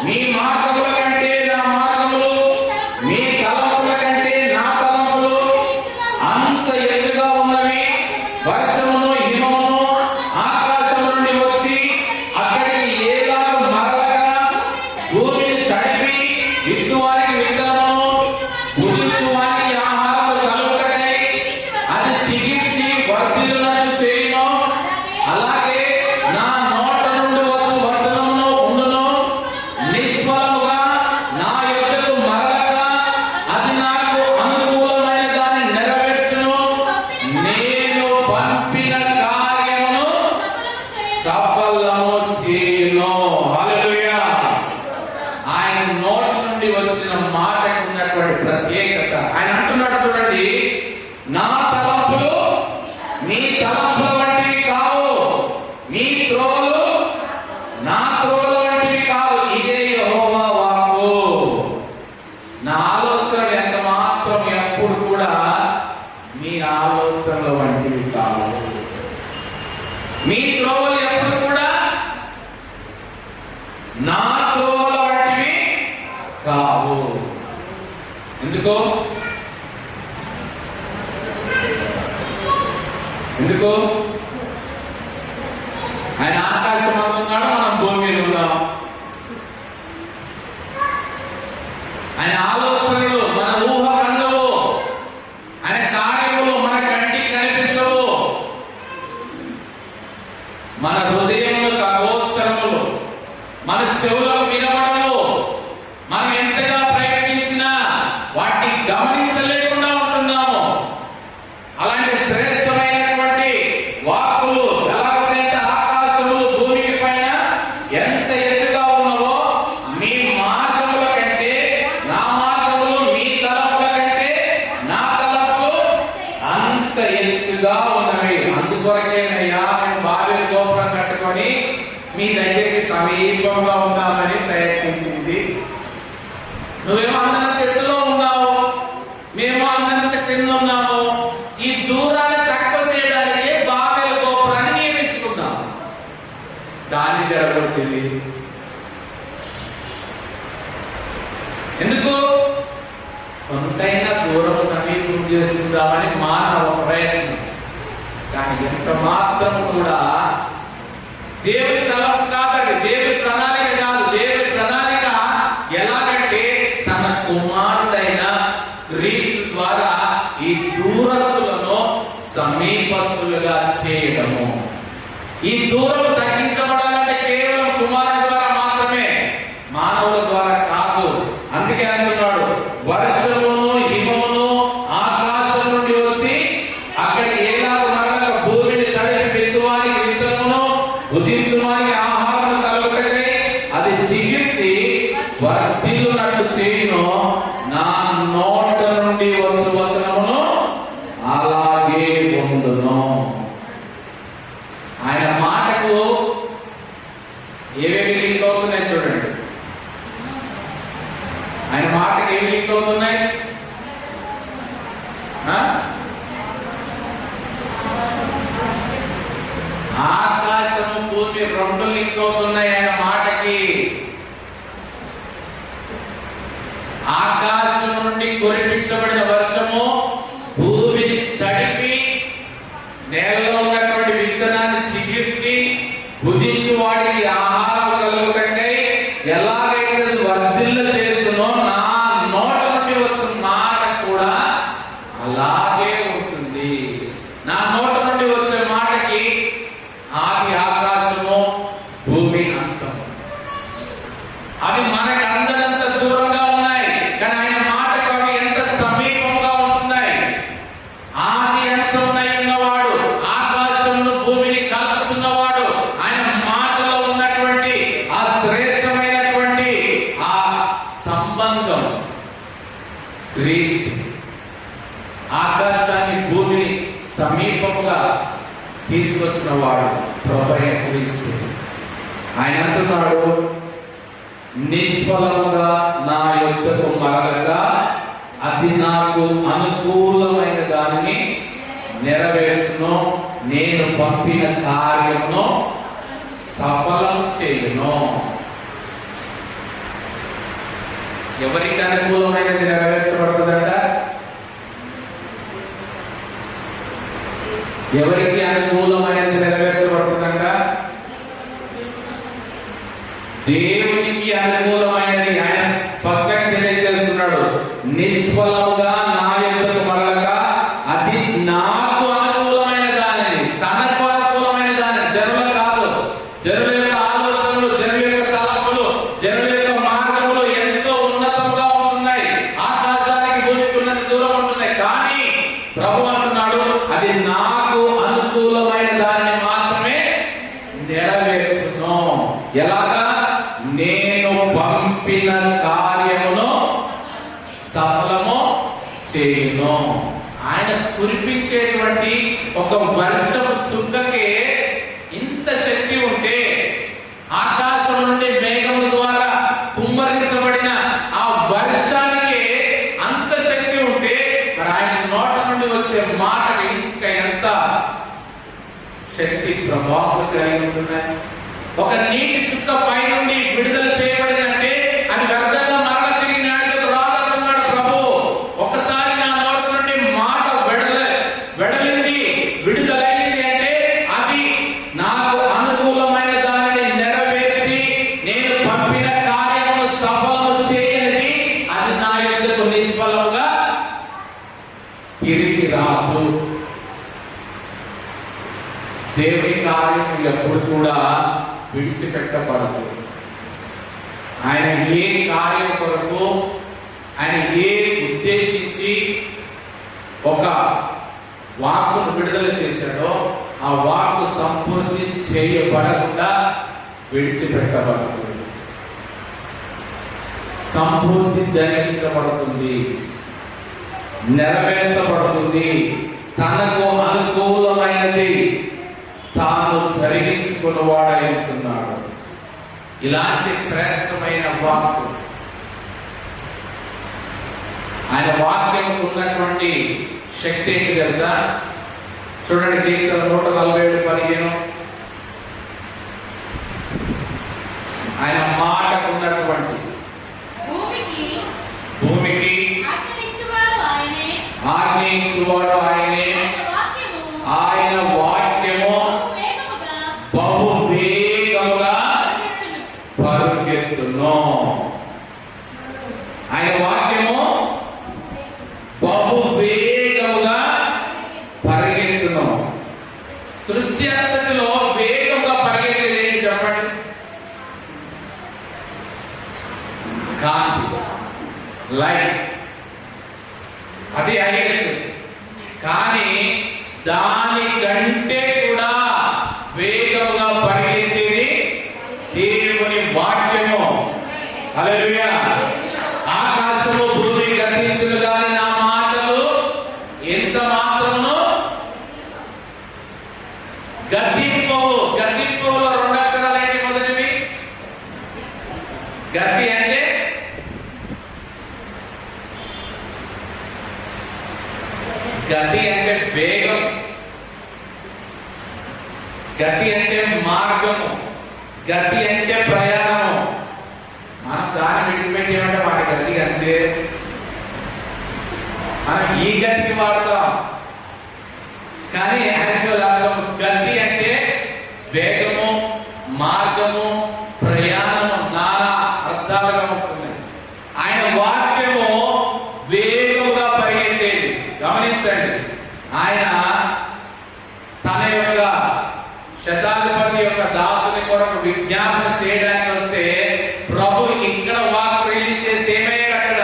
మీ మార్గముల కంటే నా మార్గములు, మీ తలంపుల కంటే నా తలంపులు అంత ఎత్తుగా ఉన్నవి. వర్షమును హిమమును ఆకాశం నుండి వచ్చి అక్కడికి ఏలాగు మరలగా భూమిని తడిపి విత్తువానికి విత్తనమును భుజించువానికి ఆహారము కలుగుటకై అది చిగిర్చి వర్ధిల్లునట్లు చేయును. అలాగే నా నోట నుండి వచ్చు వచనమును ఉండును. నిష్ఫలముగా నా యొద్దకు మరలగా అది నాకు అనుకూలమైన దాన్ని నెరవేర్చును. నేను పంపిన కార్యమును సఫలము చేయును. హల్లెలూయా. ఆయన నోటి నుండి వచ్చిన మాటకు ఉన్నటువంటి ప్రత్యేకత. ఆయన అంటున్నాడు చూడండి, నా తలంపులు మీ తలంపుల వంటివి కావు, మీ త్రోవలు నా త్రోవల వంటివి కావు. ఇదే యెహోవా వాక్కు. నా ఆలోచనలు ఎంత మాత్రం ఎప్పుడు కూడా మీ ఆలోచనల వంటివి కావు. మీ త్రోవలు ఎప్పుడు కూడా నా త్రోవల వంటివి కావు. ఎందుకో ఎందుకో ఆయన ఆకాశం అందున్నాడు, మనం భూమి మీద ఉన్నాం. ఆయన ఆలోచనలు మన ఊహకు అందవు, ఆయన కార్యములు మన కంటికి కనిపించవు. మన హృదయములకు అగోచరములు, మన చెవులకు వినబడవు. మనం ఎంతగా ప్రయత్నించినా వాటిని గమనించలేకుండా ఉంటున్నాము. అలాంటి శ్రేష్టమైనటువంటి వాక్కులు ఎలా ఉన్నాయంటే, ఆకాశములు భూమికి పైన ఎంత ఎత్తుగా ఉన్నవో మీ మార్గముల కంటే నా మార్గములు, మీ తలంపుల కంటే నా తలంపులు అంత ఎత్తుగా ఉన్నవి. అందుకొరకేనయ్యా నేను బాబెలు గోపురం కట్టుకొని మీ దగ్గరికి సమీపంగా ఉందామని ప్రయత్నించింది. నువ్వేమో అందరంత ఎత్తులో ఉన్నావు, మేము అందరంత కింద ఉన్నాము. ఈ దూరాన్ని తక్కువ చేయడానికి బాబెలు గోపురాన్ని నియమించుకున్నాం. దాన్ని జరగబడుతుంది. ఎందుకు? కొంతైనా దూరం సమీపం చేసుకుందామని మానవ ప్రయత్నం. కానీ ఎంత మాత్రం కూడా దేవుడి తలంపు కాదండి, దేవుడి ప్రణాళిక కాదు. దేవుడి ప్రణాళిక ఎలాగంటే తన కుమారుడైన క్రీస్తు ద్వారా ఈ దూరస్తులను సమీపస్తులుగా చేయడము. ఈ దూరం తగ్గించబడాలంటే కేవలం కుమారుడు ద్వారా మాత్రమే, మానవుల ద్వారా కాదు. అందుకే అంటున్నాడు, వర్షమును హిమమును ఆకాశం నుండి వచ్చి అక్కడికి ఏలాగు మరలగా భూమిని తడిపి విత్తువానికి విత్తనమును భుజించువానికి ఆహారము కలుగుటకై అది చిగిర్చి వర్ధిల్లునట్లు చేయును. నా నోట నుండి వచ్చు వచనమును అలాగే ఉండును. ఆయన మాటకు ఏవేవి లింక్ అవుతున్నాయి చూడండి. ఆయన మాటకు ఏమి లింక్ అవుతున్నాయి? ఆకాశము భూమి రెండు లింక్ అవుతున్నాయి ఆయన మాటకి. ఆకాశం నుండి కురిపించబడిన వర్షము భూమిని తడిపి నేలలో ఉన్నటువంటి విత్తనాన్ని చిగిర్చి భుజించు వాడికి ఆహారం కలుగుటకై ఎలాగైతే వర్ధిల్ల చేస్తుందో నా నోట నుండి వచ్చిన మాట కూడా అలాగే ఉంటుంది. నా నోట నుండి వచ్చే మాటకి ఆది ఆకాశము భూమి అంతం. అవి మనకు అందరంత దూరంగా ఉన్నాయి, కానీ ఆయన మాటకు అవి ఎంత సమీపంగా ఉంటున్నాయి. ఆది అంతమై ఉన్నవాడు, ఆకాశమును భూమిని కలుపుతున్నవాడు, ఆయన మాటలో ఉన్నటువంటి ఆ శ్రేష్టమైనటువంటి ఆ సంబంధం క్రీస్తు. ఆకాశాన్ని భూమిని సమీపముగా తీసుకొచ్చిన వాడు ప్రభువైన క్రీస్తు. ఆయన అంటున్నాడు, నిష్ఫలముగా నా యొద్దకు మరలగా అది నాకు అనుకూలమైన దానిని నెరవేర్చును. నేను పంపిన కార్యమును సఫలం చేయును. ఎవరికి అనుకూలమైనది నెరవేర్చబడుతుందంట? ఎవరికి అనుకూలమైనది నెరవేర్చబడుతుందంట? దేవునికి అనుకూలమైనది. ఆయన స్పష్టంగా తెలియజేస్తున్నాడు, నిష్ఫలముగా నా యొద్దకు మరలక అది నాకు అనుకూలమైన దానిని, తనకు అనుకూలమైన దాని. జనుల కాదు, జనుల యొక్క ఆలోచనలు, జనుల యొక్క తలపులు, జనుల యొక్క మార్గములు ఎంతో ఉన్నతంగా ఉంటున్నాయి, ఆకాశానికి భూమికి ఉన్నంత దూరం ఉంటున్నాయి. కానీ ప్రభు అంటున్నాడు, అది నాకు అనుకూలమైన దాన్ని మాత్రమే నెరవేర్చును. ఎలాగా? నేను పంపిన కార్యమును సఫలము చేయును. ఆయన కురిపించేటువంటి ఒక వర్షపు చుక్కకే ఇంత శక్తి ఉంటే, ఆకాశం నుండి మేఘముల ద్వారా కుమ్మరించబడిన ఆ వర్షానికి అంత శక్తి ఉంటే, మరి ఆయన నోట నుండి వచ్చే మాటకి ఇంకా ఎంత శక్తి ప్రభావం కలిగి ఉంటున్నాయి. ఒక నీటి చుక్క పై నుండి విడుదల చేయబడినంటే అది వ్యర్థంగా మరల తిరిగి నాయకుడు రాదన్నాడు ప్రభు. ఒకసారి నా నోటి నుండి మాట వెడలింది, విడుదలైంది అంటే అది నాకు అనుకూలమైన దానిని నెరవేర్చి నేను పంపిన కార్యము సఫలము చేయనిది అది నా యొద్దకు నిష్ఫలముగా తిరిగి రాదు. దేవుని కార్యం ఎప్పుడు కూడా విడిచిపెట్టబడదు. ఆయన ఏ కార్యం కొరకు, ఆయన ఏ ఉద్దేశించి ఒక వాక్కును విడుదల చేశాడో ఆ వాక్కు సంపూర్తి చేయబడకుండా విడిచిపెట్టబడదు. సంపూర్తి జరిగించబడుతుంది, నెరవేర్చబడుతుంది. తనకు అనుకూలమైనది తాను జరిగించుకున్నవాడైతున్నాడు. ఇలాంటి శ్రేష్టమైన వాక్కు, ఆయన వాక్యం ఉన్నటువంటి శక్తి ఏంటి తెలుసా? చూడండి, కీర్తన 147:15. ఆయన మాటకు ఉన్నటువంటి భూమికి ఆజ్ఞయించువాడు ఆయనే, ఆయన వాక్యము బహు వేగముగా పరుగెత్తును. ఆయన వాక్యము బహు వేగముగా పరిగెత్తును. సృష్టి అంతటిలో వేగంగా పరిగెత్తేది చెప్పండి? కాంతి, లైట్, అది హైయెస్ట్. కానీ దానికంటే కూడా వేగంగా పరిగెత్తేది దేవుని వాక్యము. హల్లెలూయా. ఆకాశము భూమి గతించును గాని నా మాటలు ఎంత మాత్రమును గతింపవు. గతింపవులో 2 అక్షరాలు ఏంటి? మొదటివి గతి అంటే వేగం, గతి అంటే మార్గము, గతి అంటే ప్రయాణము. మనం దాన్ని విడిచిపెట్టి ఏమంటే వాటి గతి అంతే, మనం ఈ గతికి వాడతాం. కానీ యాక్చువల్ అర్థం గతి అంటే వేగము, మార్గము, ప్రయాణము, నానా అర్థాలుగా ఉంటుంది. ఆయన వాక్యము వేగంగా పరిగెత్తేది. గమనించండి, ఆయన తన యొక్క శతాధిపతి యొక్క దాసుని కొరకు విజ్ఞాపన చేయడానికి వస్తే ప్రభు ఇక్కడ వాక్ రిలీజ్ చేస్తే ఏమయ్యాడు? అక్కడ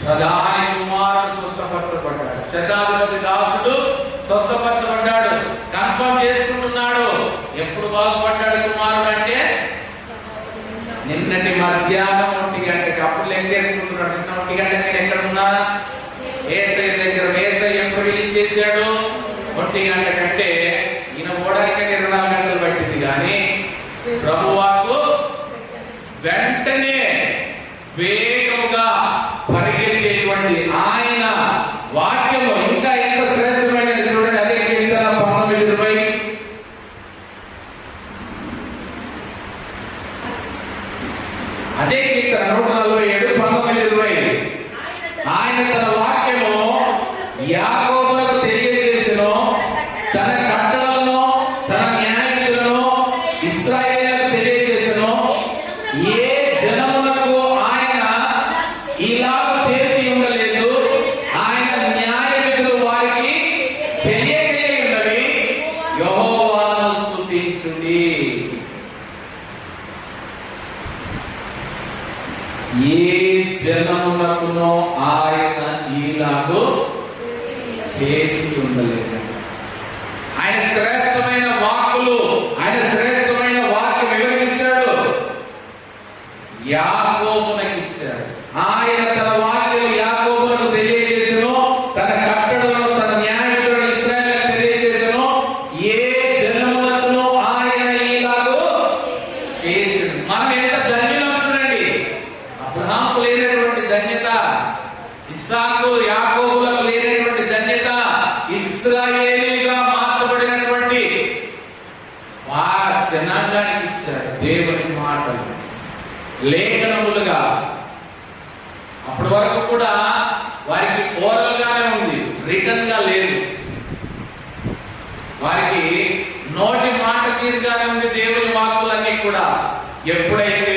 ప్రధాని కుమారుడు స్వస్థపరచబడ్డాడు, శతాధిపతి దాసుడు స్వస్థపరచబడ్డాడు. కన్ఫర్మ్ చేసుకుంటున్నాడు. ఎప్పుడు బాగుపడ్డాడు కుమారుడు అంటే నిన్నటి మధ్యాహ్నం 1 గంటకి. అప్పుడు లెక్కేసుకుంటున్నాడు. నిన్న 1 గంటకి నేను ఎక్కడ ఉన్నా? ఏసై దగ్గర. ఏసై ఎప్పుడు రిలీజ్ చేశాడు? 1 గంట కంటే. ఈయన ఓడానికి 24 గంటలు పట్టింది. కానీ ప్రభువాకు వెంటనే వేగముగా పరిగెత్తేటువంటి ఆయన వాక్యము ఇంకా ఎంత శ్రేష్టమైనది చూడండి. అదే కీర్తన 19:20. అదే కీర్తన 147, 19, 20. ఆయన తన వాక్యము యాకోబులకు తెలియజేసెను, తన కట్టడలను తన న్యాయములను ఇశ్రాయేలుకు తెలియజేసెను. ఏ జనములకు ఆయన ఇలా చేసి ఉండలేదు. ఆయన న్యాయ విధులు వారికి తెలియకలే ఉన్నవి. యెహోవాను స్తుతించుడి. ఏ జనములకునో ఆయన ఈలాగూ చేసి ఉండలేదు. ఆయన శ్రేష్టమైన వాక్కులు, ఆయన శ్రేష్టమైన వాక్యం వివరించాడు, యాకోబునకు ఇచ్చాడు. ఆయన తన వాక్యం యాకోబునకు తెలియజేసెను, తన కట్టడలను తన న్యాయములను ఇశ్రాయేలుకు తెలియజేసెను. ఏ జనములకునో ఆయన ఈలాగూ చేసాడు. మనం ఎంత ధన్యులం చూడండి. అబ్రహాముకు లేనటువంటి ధన్యత, ఇస్సాకు యాకోబులకు లేనటువంటి ధన్యత, ఇశ్రాయేలీగా మార్చబడినటువంటి జనాంగానికి ఇచ్చాడు. దేవుని మాటలు లేఖనములుగా. అప్పటి వరకు కూడా వారికి ఓరల్ గానే ఉంది, రిటర్న్ గా లేదు. వారికి నోటి మాట తీరుగానే ఉంది దేవుని వాక్కులన్నీ కూడా. ఎప్పుడైతే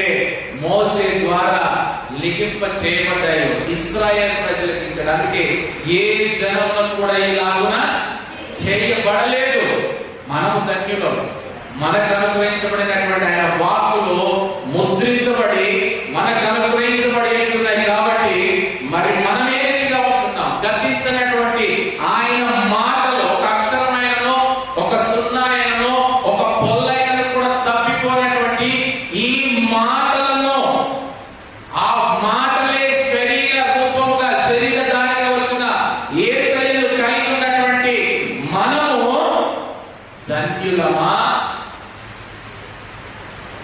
మోసే ద్వారా లిఖింప చేయబడ్డాయో ఇశ్రాయేలు ప్రజలకు ఇచ్చాడు. అందుకే ఏ జనములకు కూడా ఇలాగున చేయబడలేదు. మనము ధన్యులం. మనకు అనుగ్రహించబడినటువంటి ఆయన వాక్కులు ముద్రించబడి మనకు అనుగ్రహించబడి ఉన్నాయి. కాబట్టి మరి మనం ఏ రీతిగా ఉంటున్నాం? గతించినటువంటి ఆయన మాటలు ఒక అక్షరమైనను ఒక సున్నాయనను ఒక పొల్లైనను కూడా తప్పిపోయినటువంటి ఈ మాటలను, ఆ మాటలే శరీర రూపంగా శరీరధారిగా వచ్చిన యేసయ్యను కలిగి ఉన్నటువంటి మనము ధన్యులమా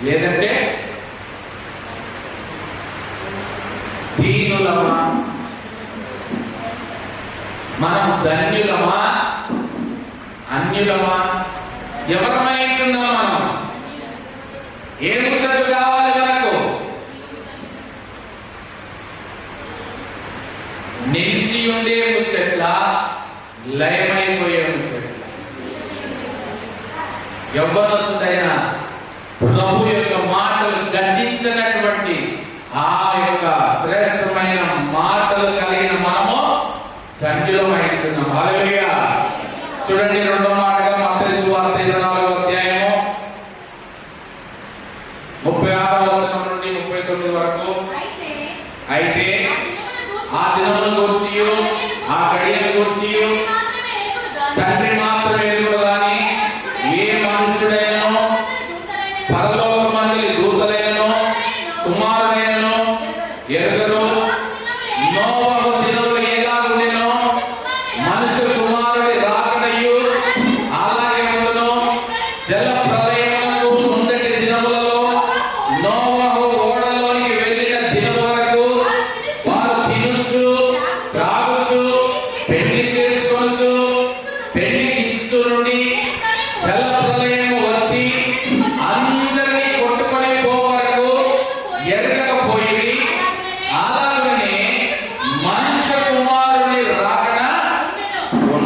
లేదంటే దీనులమా? మనం ధన్యులమా అన్యులమా? ఎవరమై ఉంటున్నాం మనం? ఏ ముచ్చట్లు కావాలి మనకు? నిలిచి ఉండే ముచ్చట్ల, లయమైపోయే ముచ్చట్ల? యవ్వనస్తుడైన ప్రభు యొక్క మాటలు గద్దించినటువంటి ఆ యొక్క శ్రేష్టమైన మాటలు కలిగిన మనము ధన్యులమైతున్నాం. హల్లెలూయా. చూడండి, రెండో మాటగా మత్తయి సువార్త 24వ అధ్యాయము 36వ వచనం నుండి 39 వరకు. అయితే ఆ దినమును గూర్చియు ఆ గడియను గూర్చియు తండ్రి మాత్రమే ఎరుగును గాని ఏ మనుష్యుడైనను పరలోకమందలి దూతలైనను కుమారుడైనను ఎరుగరు. నోవహు దినములు ఎలాగుండెనో మనుష్య కుమారుడి రాకడయు అలాగే ఉండును. జల ప్రళయమునకు ముందటి దినములలో నోవహు ఓడలోనికి వెళ్ళిన దినం వరకు వారు తినుచు త్రాగుచు పెళ్లి చేసుకొనుచు పెళ్లికి ఇచ్చు నుండి జల ప్రళయము వచ్చి అందరినీ కొట్టుకొని పోవరకు ఎరగకపోయి, అలాగనే మనుష్య కుమారుని రాకడ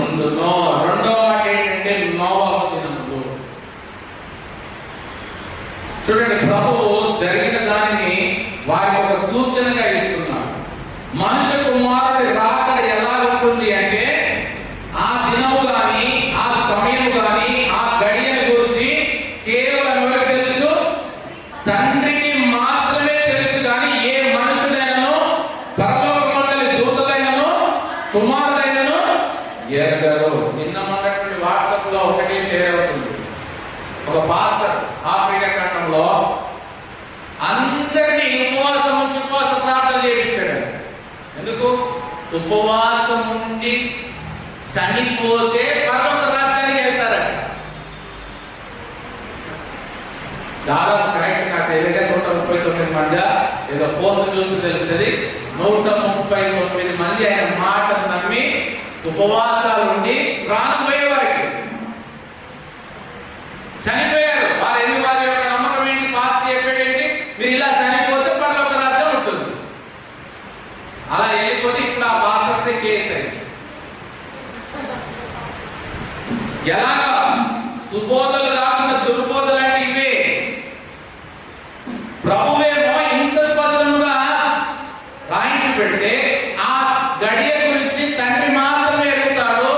ఉండును. రెండో మాట ఏంటంటే నోవహు దినములు. చూడండి, ప్రభువు జరిగిన దానిని వారికి ఒక సూచనగా ఇస్తున్నాడు. మనుష్య కుమారుడి రాకడ ఎలా ఉంటుంది అంటే, ఆ దినము గాని ఆ సమయము గాని ఆ గడియను గురించి కేవలం ఎవరికి తెలుసు? తండ్రికి మాత్రమే తెలుసు. కానీ ఏ మనుషుడైనను పరలోకమందలి దూతలైనను కుమారుడైనను ఎరగరు. నిన్న మొన్నటువంటి వాట్సాప్ లో ఒకటే షేర్ అవుతుంది. ఒక పాస్టర్ ఆఫ్రికా ఖండంలో అందరినీ ఉపవాసం ఉంచి ఉపవాస ప్రార్థన చేయించాడు. ఎందుకు? ఉపవాసం ఉండి చనిపోతే పర్వత రాజ్యానికి వెళ్తారట. దాదాపు కరెక్ట్ నాకు ఏదైతే 139 మధ్య ఏదో పోస్ట్ చూస్తూ తెలుస్తుంది. 139 మంది ఆయన మాటను నమ్మి ఉపవాసాలు ఉండి ప్రాణం పోయేవారికి చనిపోయారు. వారి యొక్క నమ్మకం ఏంటి? పాస్ చెప్పేది ఏంటి? మీరు ఇలా చనిపోతే పర్లోక ఎలాగా సుబోధలు కాకుండా దుర్బోధలు అంటే ఇవే. ప్రభువేమో ఇంత స్పష్టంగా రాయించి పెడితే ఆ గడియ గురించి తండ్రి మాత్రమే ఎరుగుతాడు.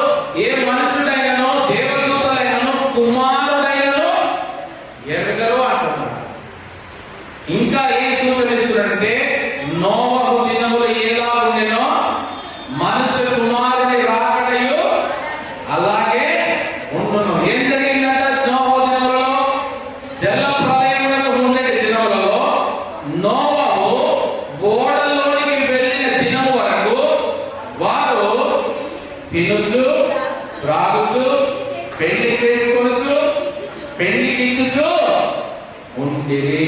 ఏ మనుషుడైనను దేవదూతలైనను కుమారుడైనను ఎరగరు అంటున్నాడు. ఇంకా ఏం సూచనిస్తున్నాడంటే నోవహు దినములు ఎలా ఉండెనో మనుష్య కుమారుని రాకడయు అలాగే ఉండును. ఏం జరిగిందంట నోవహు దినములలో? జల ప్రళయమునకు ముందటి దినములలో నోవహు ఓడలోనికి వెళ్ళిన దినము వరకు వారు తినుచు త్రాగుచు పెళ్లి చేసుకొనుచు పెళ్లికిచ్చుచు ఉండిరి.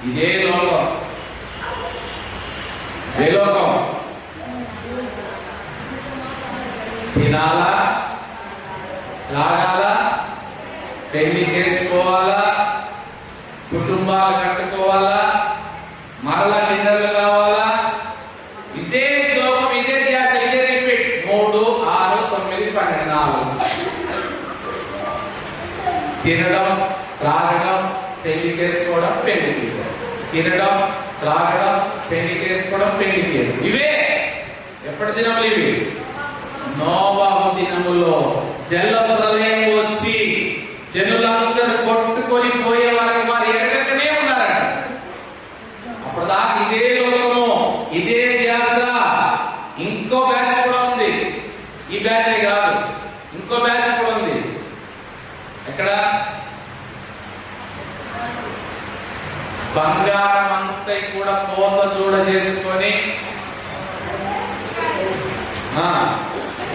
ఇదే లోకం, ఏ లోకం? తినాలా, తాగాలా, పెళ్లి చేసుకోవాలా, కుటుంబాలు కట్టుకోవాలా, మరలా పిల్లలు కావాలా. ఇదే లోకం, ఇదే ధ్యాస, ఇదే రిపీట్. 3, 6, 9, 12, 4. తినడం, త్రాగడం, పెళ్లి చేసుకోవడం, పెళ్లి చేయడం. తినడం, త్రాగడం, పెళ్లి చేసుకోవడం, పెళ్లి చేయడం. ఇవే ఎప్పటి దినములు ఇవి? నోవహు దినములో జల ప్రళయం వచ్చి జనులందరూ కొట్టుకొని పోయే వరకు వారు ఎరగకనే ఉన్నారు. అప్పుడు దాకా ఇదే లోకము, ఇదే ధ్యాస. ఇంకో బ్యాచ్ కూడా ఉంది. ఈ బ్యాచే కాదు, ఇంకో బ్యాచ్ కూడా ఉంది. ఎక్కడ? బంగారం అంతా కూడా పోత చూడ చేసుకొని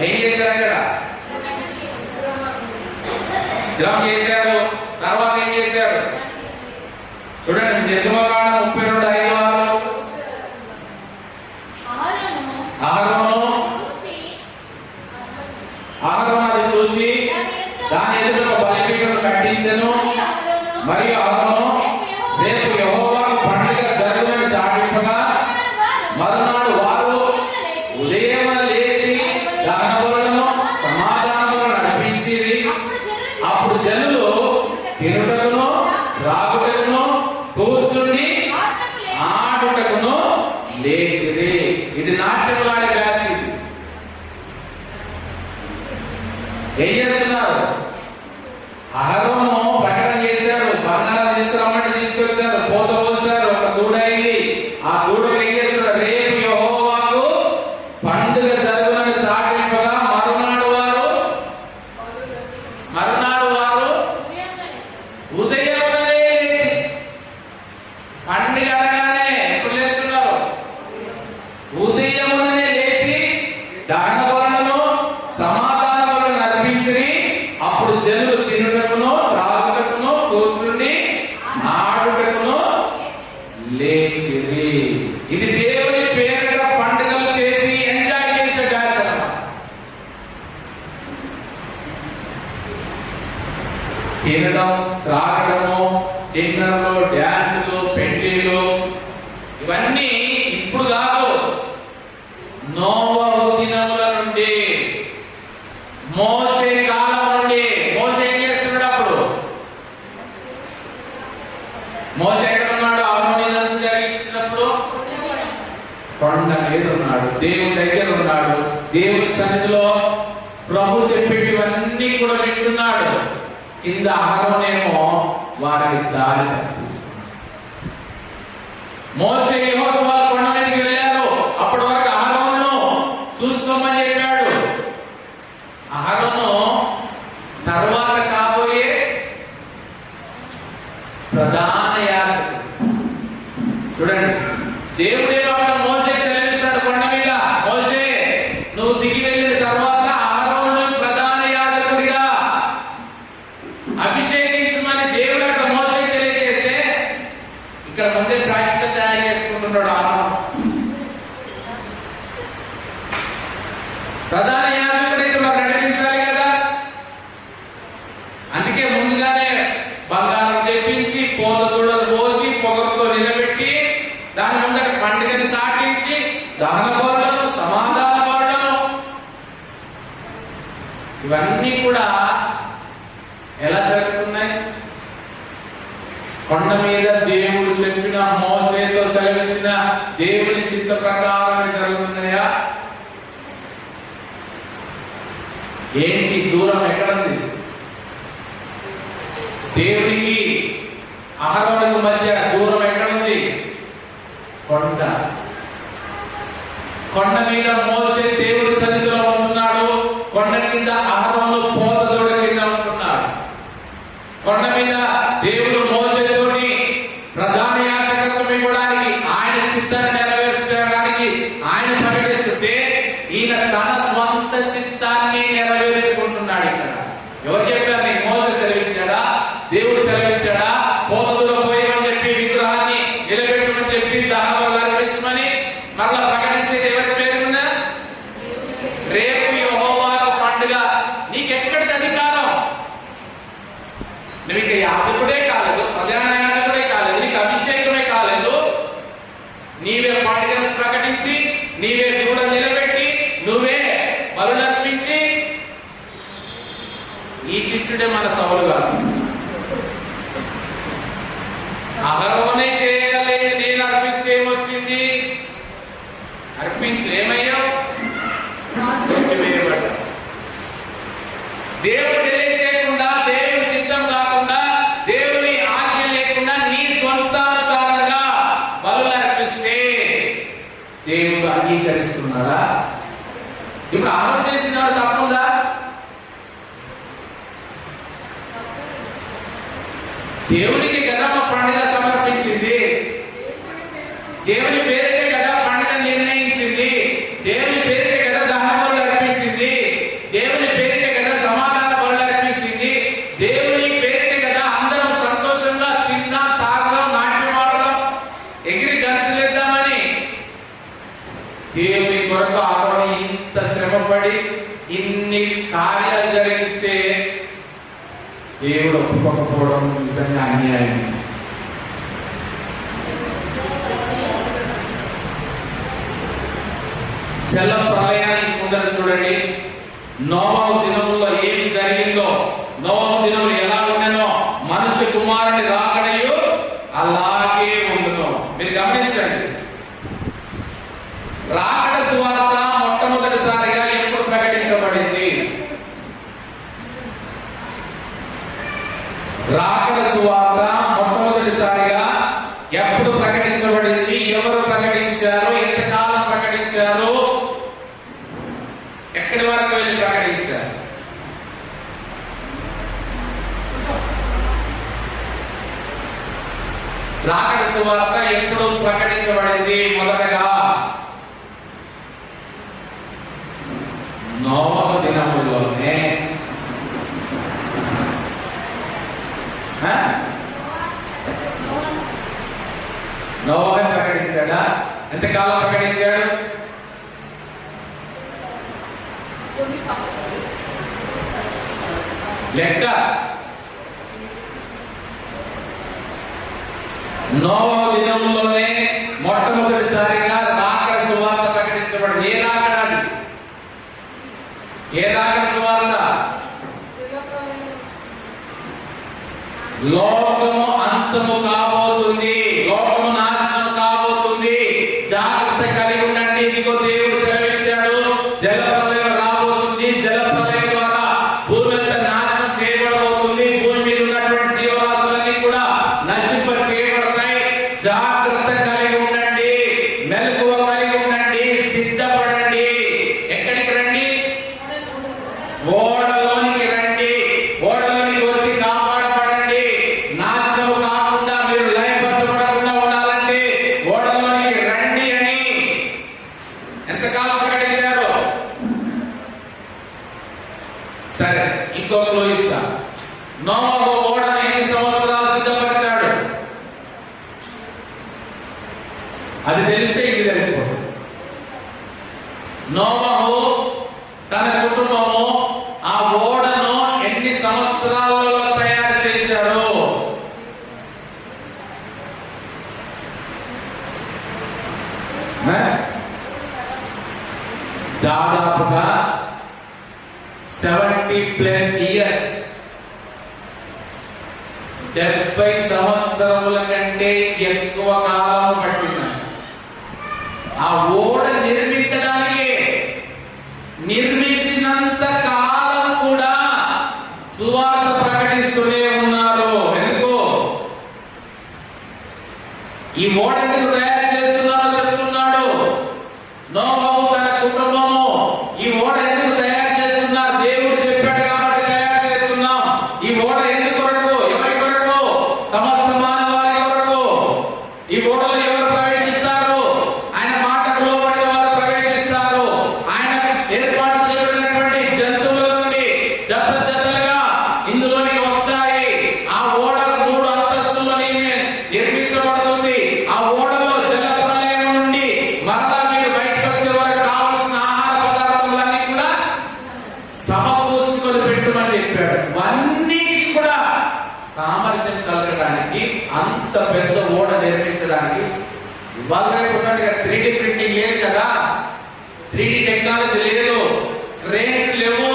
ఏం చేశారు? అక్కడ గ్రామం చేశారు. తర్వాత ఏం చేశారు చూడండి. నిర్గమకాండం 32:5-6. అహరోను అది చూసి దాని ఎదుట ఒక బలిపీఠమును కట్టించెను. మరియు అహరోను రేపు యెహోవాకు పండుగ జరుగునని చాటింపగా మరునాడు వారు ఉదయమున లేచి దహనబలులను సమాధానములను నడిపించిరి. అప్పుడు జనులు తినుటకును త్రాగుటకును కూర్చుండి ఆడుటకును లేచిరి. ఇది నాట్యములాడే బ్యాచ్. ఏం చేస్తున్నారు? అహరోను ప్రకటన చేశాడు. బంగారం తీసుకురమ్మంటే తీసుకొచ్చారు. పోత పోసారు. ఒక దూడైంది. ఆ దూడ ఏం చేస్తున్నారు? రేపు యెహోవాకు పండుగ జరుగునని చాటింపగా మరునాడు వారు ఉదయమునే లేచి, పండుగ అనగానే ఎప్పుడు లేస్తున్నారు? ఉదయమునే లేచి దహనబలులను సమాధానములను నడిపించిరి. అప్పుడు జనులు తినుటకును త్రాగుటకును కూర్చుండి ఆడుటకును లేచిరి. ఇది దేవుని పేరుగా పండుగలు చేసి ఎంజాయ్ చేసే బ్యాచ్. తినడం, త్రాగడము, డిన్నర్లు, డ్యాన్సులు, పెళ్లిలు ఇవన్నీ ఇప్పుడు కాదు. నోవహు దినముల నుండి, మోసే కాలం నుండి. మోసే ఏం చేస్తున్నాడు? అప్పుడు మోసే ఎక్కడ ఉన్నాడు? అహరోను జరిగించినప్పుడు కొండ మీద ఉన్నాడు, దేవుని దగ్గర ఉన్నాడు. దేవుని సన్నిధిలో ప్రభు చెప్పేటివన్నీ కూడా వింటున్నాడు. కింద అహరోనేమో వారికి దారి తప్పిస్తున్నాడు. మోసే యెహోవా కొండ మీదకి వెళ్ళారు. అప్పటి వరకు అహరోను చూసుకోమని చెప్పాడు. అహరోను తర్వాత కాబోయే ప్రధాన యాజకుడు. చూడండి, దేవుడే మోసే సెలవిస్తున్నాడు కొండ మీద. మోసే, నువ్వు దిగి వెళ్ళిన తర్వాత అహరోను ప్రధాన యాజకుడిగా అభిషేకించమని దేవుడు అక్కడ మోసే తెలియజేస్తే ఇక్కడ ముందే ప్రాక్టికల్ తయారు చేసుకుంటున్నాడు. అహరోను ప్రధాన యాజకుడికి మరి నడిపించాలి కదా. అందుకే ముందుగానే బంగారం తెప్పించి పోల దూడలు పోసి పొగరుతో నిలబెట్టి దాని ముందర పండుగను చాటించి దహన బలులను సమాధాన బలులను ఇవన్నీ కూడా ఎలా జరుగుతున్నాయి? కొండ మీద దేవుడు చెప్పిన, మోసేతో సెలవిచ్చిన దేవుని చిత్త ప్రకారం జరుగుతున్నాయా? ఏంటి దూరం ఎక్కడుంది? దేవునికి అహరోనుకు మధ్య దూరం ఎక్కడుంది? కొండ. కొండ మీద మోసే దేవుడి సన్నిధిలో ఉంటున్నాడు, కొండ కింద అహరోను పోతదూడ కింద ఉంటున్నాడు. కొండ మీద దేవుడు మోసేతోని ప్రధాన యాజకత్వం ఇవ్వడానికి, ఆయన చిత్తాన్ని నెరవేర్చడానికి ఆయన ప్రకటిస్తుంటే ఈయన తన స్వంత చిత్తాన్ని నెరవేర్చుకుంటున్నాడు. ఇక్కడ ఎవరు చెప్పారు? నీకు మోసే సెలవిచ్చాడా? దేవుడు సెలవిచ్చాడా? పోతదూడ పోయమని చెప్పి, విగ్రహాన్ని నిలబెట్టమని చెప్పి, దహనబలులు అర్పించమని మరలా ప్రకటించేది ఎవరి పేరున? రేపు యెహోవా పండుగ. నీకెక్కడిది అధికారం? నువ్వు ఇక యాజకుడే కాలేదు, ప్రధాన యాజకుడే కాలేదు, నీకు అభిషేకమే కాలేదు. నీవే పండుగను ప్రకటించి, నీవే దూడ నిలబెట్టి, నువ్వే బలులు అర్పించి, ఈ శిష్యుడే మన సౌలు కాదు. అహరోనే చేయగలిగింది, నేను అర్పిస్తే ఏమొచ్చింది? అర్పించి ఏమయ్యావు? దేవుడు తెలియజేయకుండా, దేవుని చిత్తం కాకుండా, దేవుని ఆజ్ఞ లేకుండా నీ స్వంతానుసారంగా బలులు అర్పిస్తే దేవుడు అంగీకరిస్తున్నారా? ఇప్పుడు అహరోను చేసిన తప్పుందా? దేవునికి కదా పండుగ సమర్పించింది, దేవుని పేరుకే కదా పండుగ నిర్ణయించింది, దేవుని పేరుకే కదా దహన బలులు అర్పించింది, దేవుని పేరుకే కదా సమాధాన బలులు అర్పించింది, దేవుని పేరుకే కదా అందరం సంతోషంగా తిన్నాం, తాగడం, నాట్యం ఆడడం, ఎగిరి గంతులేద్దామని. దేవుని కొరకు అహరోను ఇంత శ్రమపడి ఇన్ని కార్యాలు జరిగిస్తే దేవుడు ఒప్పుకోకపోవడం నిజంగా అన్యాయం. జల ప్రళయానికి ముందర చూడండి, నోవహు దినముల్లో ఏమి జరిగిందో, నోవహు దినములు ఎలా ఉండేనో, మనుష్య కుమారుని రాకడయు అలాగే ఉండును. మీరు గమనించండి, రాకడ సువార్త మొట్టమొదటిసారిగా ఎప్పుడు ప్రకటించబడింది? రాకడ సువార్త మొట్టమొదటిసారిగా ఎప్పుడు ప్రకటించబడింది? ఎవరు ప్రకటించారు? ఎంతకాలం ప్రకటించారు? ఎక్కడి వరకు వెళ్ళి ప్రకటించారు? రాకడ సువార్త ఎప్పుడు ప్రకటించబడింది? మొదటగా నోవహు దినముల్లోనే. నోవహు ప్రకటించాడా? ఎంతకాలం ప్రకటించాడు? లెక్క. నోవహు దినంలోనే మొట్టమొదటిసారిగా రాకడ సువార్త ప్రకటించబడింది. ఏ రాకడ అది? ఏ రాకడ సువార్త? లోకము అంతము కాబోతుంది, లోకము నాశనం కాబోతుంది, జాగ్రత్త కలిగి ఉండండి. ఇదిగో దేవుడు సెలవిచ్చాడు, జల ప్రళయం రాబోతుంది, జల ప్రళయం ద్వారా భూమి అంతా నాశనం చేయబడబోతుంది, భూమి మీద ఉన్నటువంటి జీవరాశులన్నీ కూడా నశింప చేయబడతాయి. జాగ్రత్త కలిగి ఉండండి, మెలకువ కలిగి ఉండండి, సిద్ధపడండి. ఎక్కడికి రండి? ఓడలోనికి రండి. ఓడలోనికి వచ్చి కాపాడబడండి. నాశనం కాకుండా, మీరు లయపరచబడకుండా ఉండాలంటే ఓడలోనికి రండి అని ఎంతకాలం ప్రకటించారు? సరే, ఇంకొక ఇస్తా. నోవహు ఓడను ఎన్ని సంవత్సరాలు సిద్ధపరిచాడు? అది తెలిస్తే ఇది తెలిసిపోతుంది. నోవహు తన కుటుంబము ఆ ఓడను ఎన్ని సంవత్సరాలలో తయారు చేశాడు? దాదాపుగా 70+ years, 70 సంవత్సరముల కంటే ఎక్కువ కాలం పట్టింది ఆ ఓడ నిర్మించడానికి. నిర్మించినంత కాలం కూడా సువార్త ప్రకటిస్తూనే ఉన్నారు. ఎందుకు? ఈ ఓడ ఎందుకు తయారు చేస్తున్నారో చెప్తున్నాడు. నోవహు తన కుటుంబము ఈ ఓడ ఎందుకు తయారు చేస్తున్నారు? దేవుడు చెప్పాడు కాబట్టి తయారు చేస్తున్నాం. ఈ ఓడ ఎందుకు కొరకు? ఎవరి కొరకు? సమస్త మానవాళి కొరకు. ఈ ఓడలో ఎవరు ప్రవేశిస్తారు? ఆయన మాటకు లోబడి వారు ప్రవేశిస్తారు. ఆయన ఏర్పాటు చేయబడినటువంటి జంతువుల నుండి జత జతలుగా ఇందులోనికి వస్తాయి. ఆ ఓడ 3 అంతస్తుల్లో నిర్మించబడుతుంది. ఆ ఓడలో జల ప్రళయం నుండి మరలా మీరు బయటకు వచ్చే వరకు కావలసిన ఆహార పదార్థాలన్నీ కూడా సమకూర్చుకొని పెట్టమని చెప్పాడు. అన్నిటికీ కూడా సామర్థ్యం కలగడానికి, అంత పెద్ద ఓడ నిర్మించడానికి. ఇవాళ రేపు 3D ప్రింటింగ్ లేదు కదా, 3D టెక్నాలజీ లేదు, క్రేన్స్ లేవు,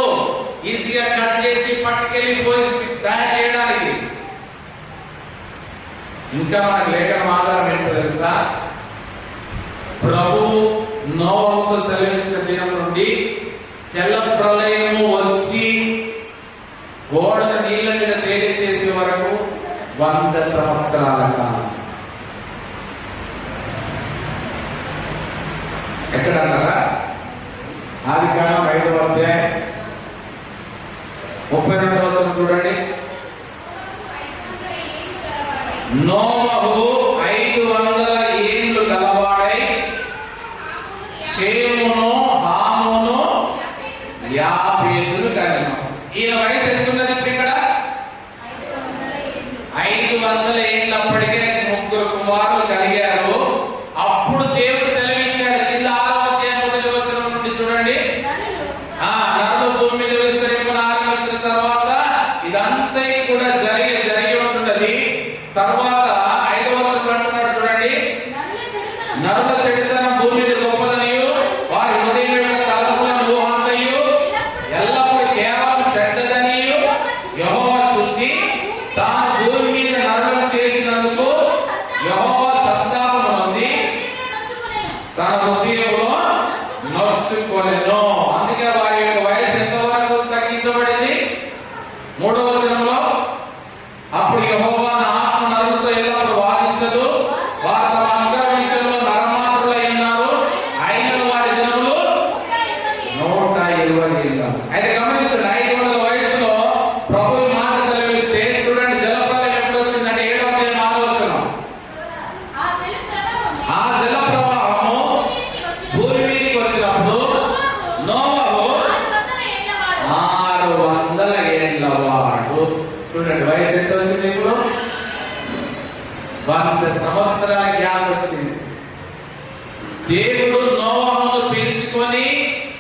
ఈజీగా కట్ చేసి పట్టుకెళ్ళి పోయి తయారు చేయడానికి. ఇంకా మనకు లేఖనం ఆధారం ఏంటో తెలుసా? ప్రభు నోవహుకు సెలవించిన దినం నుండి జల ప్రళయము వచ్చి ఓడ నీళ్ళ మీద తేలిచేసే వరకు 100 సంవత్సరాల కాలం. ఎక్కడంటారా? ఆదికాండం 5వ అధ్యాయం 32వ వచనం చూడండి. నోవహు 500 ఏండ్లు గలవాడై షేమును హామును యాఫెతును కనెను. ఈయన వయసు ఎంత ఉన్నది ఇప్పుడు ఇక్కడ? 500 ఏండ్లప్పటికే 3 కుమారులు కలిగారు. అప్పుడు దేవుడు సెలవిచ్చాడు. కింద 6వ అధ్యాయం 1వ వచనం నుండి చూడండి. నరులు భూమి మీద విస్తరింపను ఆరంభించిన తర్వాత ఇదంతా కూడా జరిగి ఉంటున్నది. తర్వాత 5వ వచనం అంటున్నాడు చూడండి. నరుల చెడుతనం భూమి మీద గొప్పదనియు వారి హృదయం యొక్క తలంపులను ఊహాంతయు ఎల్లప్పుడూ కేవలం చెడ్డదనియు యెహోవా చూచి తాను భూమి మీద నరులను చేసినందుకు యెహోవా సంతాపము నొంది తన హృదయంలో నొచ్చుకొనెను. అందుకే వారి యొక్క వయసు ఎంతవరకు తగ్గించబడింది? 3వ వచనంలో అప్పుడు యెహోవా నా ఆత్మ నరులతో ఎల్లప్పుడూ వాదించదు, వారు తమ అంతరంగ విషయంలో నరమాత్రులై ఉన్నారు, అయిన వారి దినములు 120 ఏళ్ళు. అయితే గమనించండి, 500 వయసులో ప్రభు మాట సెలవిస్తే చూడండి జలప్రలయం ఎప్పుడు వచ్చిందంటే 7వ అధ్యాయం 6వ వచనం. ఆ జల ప్రవాహము భూమి మీదకి వచ్చినప్పుడు నోవహు 600 ఏండ్లవాడు. చూడండి వయసు ఎంత వచ్చింది ఇప్పుడు? 100 సంవత్సరాల గ్యాప్ వచ్చింది. దేవుడు నోవహును పిలుచుకొని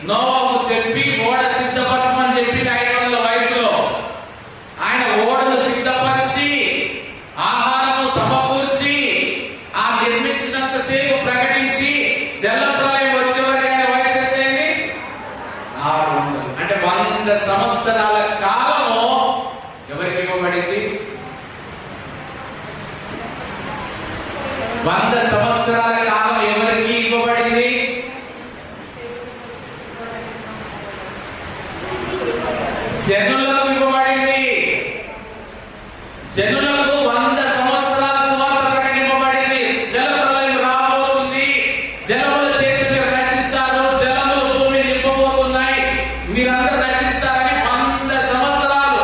నోవహు చెప్పి ఓడ సిద్ధపరచమని చెప్పి 500 వయసులో ఆయన ఓడను సిద్ధపరిచి ఆహారము సమకూర్చి ఆ నిర్మించినంత సేపు ప్రకటించి జల ప్రళయం వచ్చే వరకు ఆయన వయసు ఎంతైంది? 600. అంటే 100 సంవత్సరాల కాలము ఎవరికి ఇవ్వబడింది? 100 సంవత్సరాల కాలం ఎవరికి ఇవ్వబడింది? జనులకు ఇవ్వబడింది. జనులకు 100 సంవత్సరాల సువార్త ప్రకటింపబడింది. జల ప్రళయం రాబోతుంది, జనముల చేతులు మీరు రక్షిస్తారు, జనములు భూమిని నింపబోతున్నాయి, మీరందరూ రక్షిస్తారని 100 సంవత్సరాలు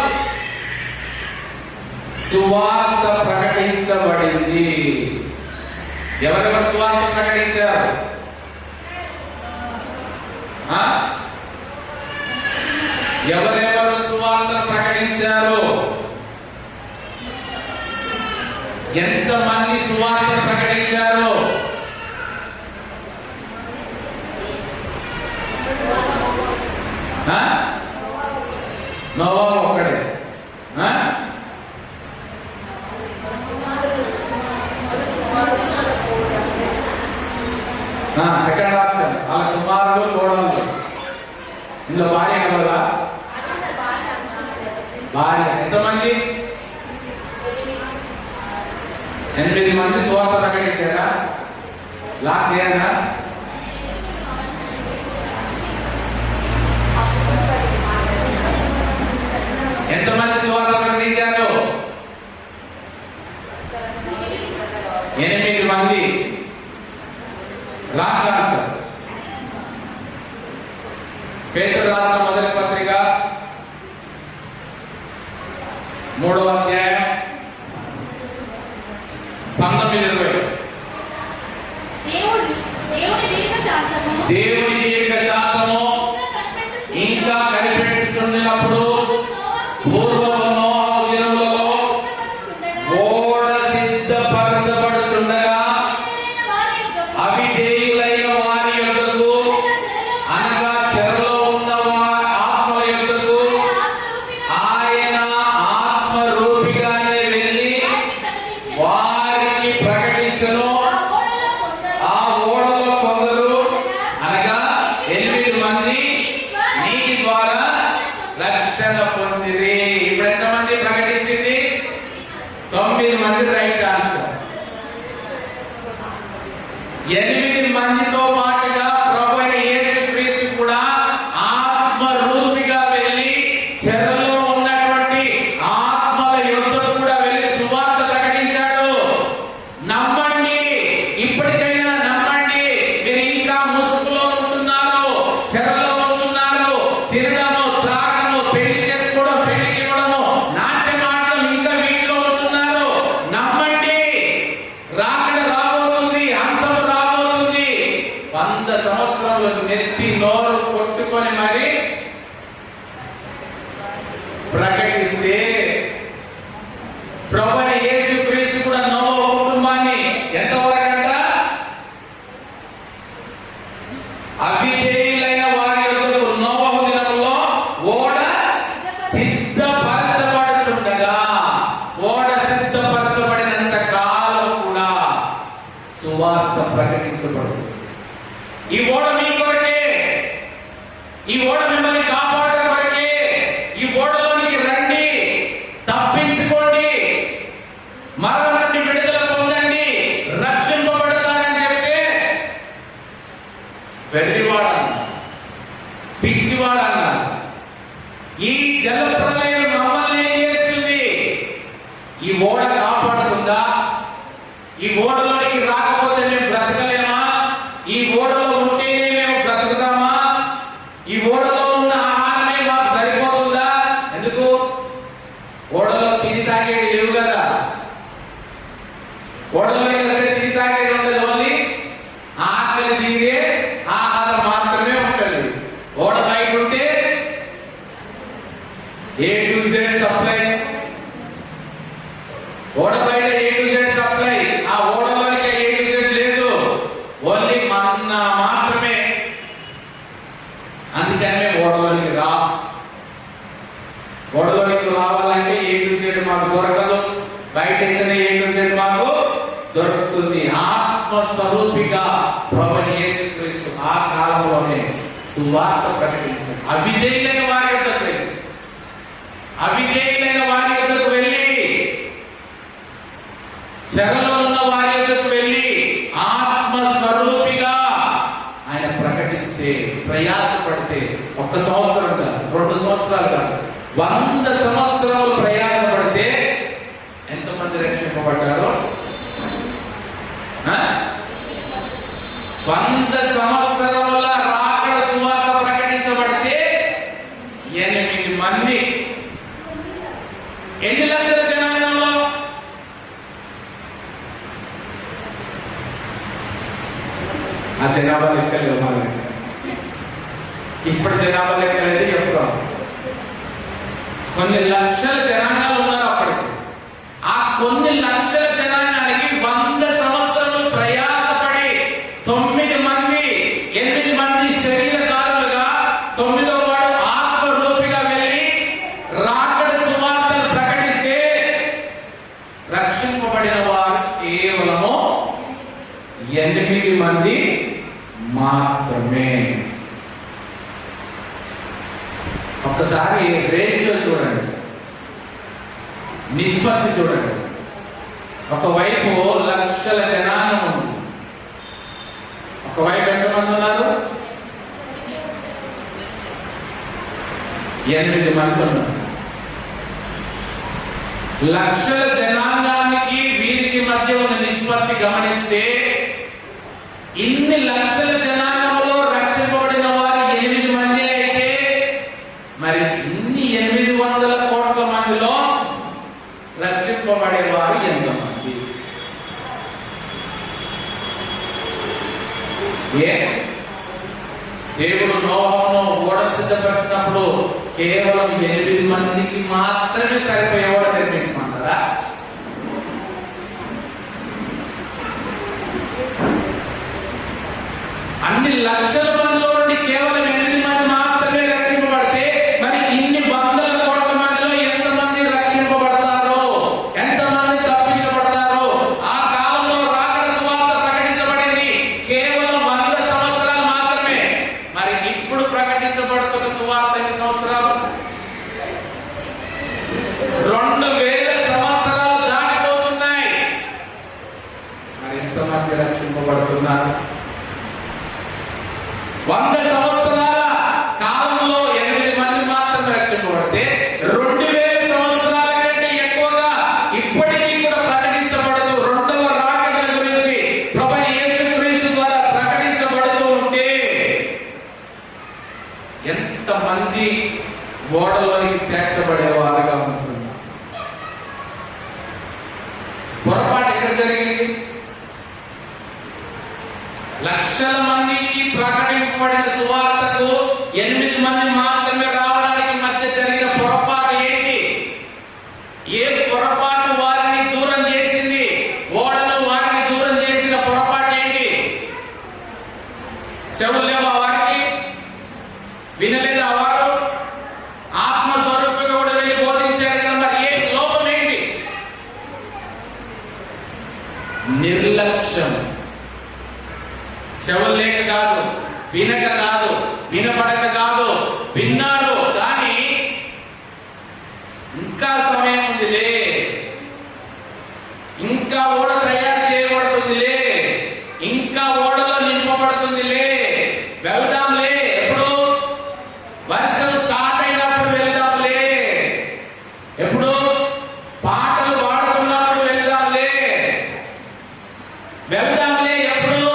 సువార్త ప్రకటించబడింది. ఎవరెవరు సువార్త ప్రకటించారు? ఎవరెవరు సువార్త ప్రకటించారు? ఎంతమంది సువార్త ప్రకటించారు? నోవహు ఒక్కడే. సెకండ్ ఆప్షన్ వాళ్ళ కుమారులు కోడలు. ఇందులో భార్య కలదా? భార్య. ఎంతమంది? 8 మంది సువార్త ప్రకటించారా? లాక్ చేయాలా? ఎంతమంది సువార్త ప్రకటించారు? 8 మంది. లాక్ కాదు సార్. పేతురు రాసిన మొదటి పత్రిక 3వ అధ్యాయం 19-20. దేవుని దీర్ఘ శాంతము ఇంకా కనిపెట్టుచున్నప్పుడు పూర్వము నోవహు దినములలో ఓడ సిద్ధపరచబడుచుండగా అవిధేయులైన వారి యొద్దకు, అనగా చెరలో ఉన్న ఆత్మల యొద్దకు ఆయన ఆత్మరూపిగానే వెళ్ళి వారికి ప్రకటించెను. ఆ ఓడలో కొందరు, అనగా 8 మంది నీటి ద్వారా రక్షణ పొందిరి. ఇప్పుడు ఎంతమంది ప్రకటించింది? 9 మంది. Right answer. 8 మందితో పాటుగా ప్రభువైన యేసుక్రీస్తు కూడా ఆత్మరూపిగా వెళ్ళి చెరలో ఉన్నటువంటి ఆత్మల యొద్దకు కూడా వెళ్ళి సువార్త ప్రకటించాడు. నమ్మండి, ఇప్పటికైనా నమ్మండి. మీరు ఇంకా ముసుగులో ఉంటున్నారు, చెరలో ఉంటున్నారు. తినడము, త్రాగడము, పెళ్లి చేసుకోవడం, పెళ్లికి ఇవ్వడము, నాట్య మాటలు ఇంకా వీటిలో ఉంటున్నారు. నమ్మండి, రాకడ రాబోతుంది, అంతం రాబోతుంది. 100 సంవత్సరాలు నెత్తి నోరు కొట్టుకొని మరి ప్రకటిస్తే ప్రభువైన యేసుక్రీస్తు కూడా నోవహు కుటుంబాన్ని ఎంతవరకంట? అవిధేయులైన వారి యొద్దకు నోవహు దినములో ఓడ సిద్ధపరచబడుచుండగా, ఓడ సిద్ధపరచబడినంత కాలం కూడా సువార్త ప్రకటించబడు. ఈ ఓడ మీ కొరకే, ఈ ఓడ మిమ్మల్ని కాపాడడం కొరకే. ఈ ఓడలోనికి రండి, తప్పించుకోండి, మరణం నుండి విడుదల పొందండి, రక్షింపబడతారని చెప్తే వెర్రివాడన్నా, పిచ్చివాడన్నా. ఈ జల ప్రళయం మమ్మల్ని ఏం చేస్తుంది? ఈ ఓడ కాపాడుతుందా? ఈ ఓడలోనికి రాకపోతే మేము బ్రతకలేమా? ఈ ఓడలో ఉంటేనే మేము బ్రతుకుతామా? ఈ ఓడలో ఉన్న ఆహారమే మాకు సరిపోతుందా? ఎందుకు? ఓడలో తిని తాగేది లేవు కదా. ఓడలోకి వస్తే తిని తాగేది ఉండదు. ఓన్లీ ఆకలి తీరే ఆహారం మాత్రమే ఉంటుంది. ఓడ బయట ఉంటే A to Z సప్లై. ఓడ బయట A to Z సప్లై. ఆ ఓడలోనికి A to Z లేదు, ఓన్లీ మన్నా మాత్రమే. అందుకనే ఓడలోనికి రా. ఓడలోనికి రావాలంటే A to Z మాకు దొరకదు. బయట అయితేనే A to Z మాకు దొరుకుతుంది. ఆత్మస్వరూపిగా ప్రభువైన యేసుక్రీస్తు ఆ కాలంలోనే సువార్త ప్రకటించారు. అవిధేయులైన వారి యొద్దకు వెళ్ళి, అవిధేయులైన వారి యొద్దకు వెళ్ళి, చెరలో ఉన్న వారి యొద్దకు వెళ్ళి ఆత్మస్వరూపిగా ఆయన ప్రకటిస్తే, ప్రయాసపడితే 1 సంవత్సరం కాదు, 2 సంవత్సరాలు కాదు, 100 సంవత్సరాలు ప్రయాసపడితే ఎంతమంది రక్షింపబడ్డారు? 100 సంవత్సరముల రాకడ సువార్త ప్రకటించబడితే 8 మంది. ఎన్ని లక్షల జనాంగంలో? ఆ జనాభా లెక్కలు మన ఇప్పుడు జనాభా లెక్కలు అయితే చెప్తాం. కొన్ని లక్షల జనాంగాలు ఉన్నారు అప్పటికి. ఆ కొన్ని లక్షల జనాంగానికి 100 సంవత్సరాలు ప్రయాసపడి 9 మంది, 8 మంది శరీరకారులుగా, 9వ వాడు ఆత్మరూపిగా వెళ్ళి రాకడ సువార్తను ప్రకటిస్తే రక్షింపబడిన వారు కేవలము 8 మంది మాత్రమే. ఒక్కసారి రేంజ్లో చూడండి. నిష్పత్తి చూడండి. ఒకవైపు లక్షల జనాంగం ఉంది, ఒకవైపు ఎంతమంది ఉన్నారు? 8 మంది ఉన్నారు. లక్షల జనాంగానికి వీరికి మధ్య ఉన్న నిష్పత్తి గమనిస్తే, ఇన్ని లక్షల జనాంగంలో రక్షింపబడిన వారు 8 మంది అయితే, మరి ఇన్ని 800 కోట్ల మందిలో రక్షింపబడేవారు ఎంతమంది? దేవుడు నోహును ఓడను సిద్ధపరిచినప్పుడు కేవలం 8 మందికి మాత్రమే సరిపోయేవాడు నిర్మించమంటారా? అన్ని లక్షల మందిలో నుండి కేవలం 8 మంది మాత్రమే రక్షింపబడితే, మరి ఇన్ని వందల కోట్ల మందిలో ఎంతమంది రక్షింపబడతారో, ఎంతమంది తప్పించబడతారో? ఆ కాలంలో రాకడ సువార్త ప్రకటించబడింది కేవలం 100 సంవత్సరాలు మాత్రమే. మరి ఇప్పుడు ప్రకటించబడుతున్న సువార్త ఎన్ని సంవత్సరాలు? 2000 సంవత్సరాలు దాటిపోతున్నాయి. మరి ఎంతమంది రక్షింపబడుతున్నారు? 100 సంవత్సరాల కాలంలో 8 మంది మాత్రమే రక్షింపబడితే, 2000 సంవత్సరాల కంటే ఎక్కువగా ఇప్పటికీ కూడా ప్రకటించబడదు. రెండవ రాకడ గురించి ప్రభువైన యేసుక్రీస్తు ద్వారా ప్రకటించబడుతూ ఉంటే, ఎంతమంది ఓడలోకి చేర్చబడేవారుగా ఉంటున్నారు? పొరపాటు ఎక్కడ జరిగింది? లక్షల మందికి ప్రకటింపబడిన సువార్తకు 8 మంది మాత్రమే రావడానికి మధ్య జరిగిన పొరపాటు ఏంటి? ఏ పొరపాటు వారిని దూరం చేసింది? ఓడను వారిని దూరం చేసిన పొరపాటు ఏంటి? చెవులు లేవా వారికి? వినలేదా వారు? ఆత్మస్వరూపిగా కూడా వెళ్ళి బోధించారు కదా, మరి ఏ లోపం ఏంటి? నిర్లక్ష్యం. చెవులు లేక కాదు, వినక కాదు, వినపడక కాదు, విన్నారు కానీ ఇంకా సమయం ఉందిలే, ఇంకా ఓడ తయారు చేయబడుతుందిలే, ఇంకా ఓడలో నింపబడుతుందిలే, వెళ్దాంలే, ఎప్పుడు వర్షం స్టార్ట్ అయినప్పుడు వెళ్దాంలే, ఎప్పుడు పాటలు పాడుతున్నప్పుడు వెళ్దాంలే, వెళ్దాంలే, ఎప్పుడు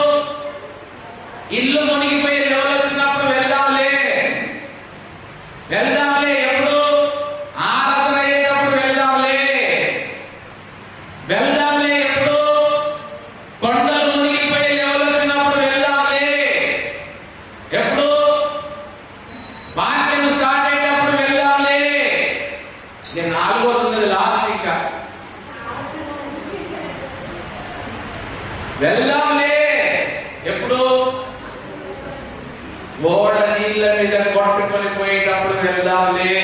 ఇల్లు మునిగిపోయి ఎవరు వచ్చినప్పుడు వెళ్దాంలే, వెళ్దాంలే, ఎప్పుడు ఆరాధన అయ్యేటప్పుడు వెళ్దాంలే, వెళ్దాంలే, ఎప్పుడు కొండలు మునిగిపోయి ఎవరు వచ్చినప్పుడు వెళ్దాంలే, ఎప్పుడు వాక్యం స్టార్ట్ అయ్యేటప్పుడు వెళ్దాంలే. నేను 4వ లాస్ట్, ఇంకా వెళ్దాంలే, ఎప్పుడు ఓడ నీళ్ళ మీద కొట్టుకొని పోయేటప్పుడు వెళ్దాంలే.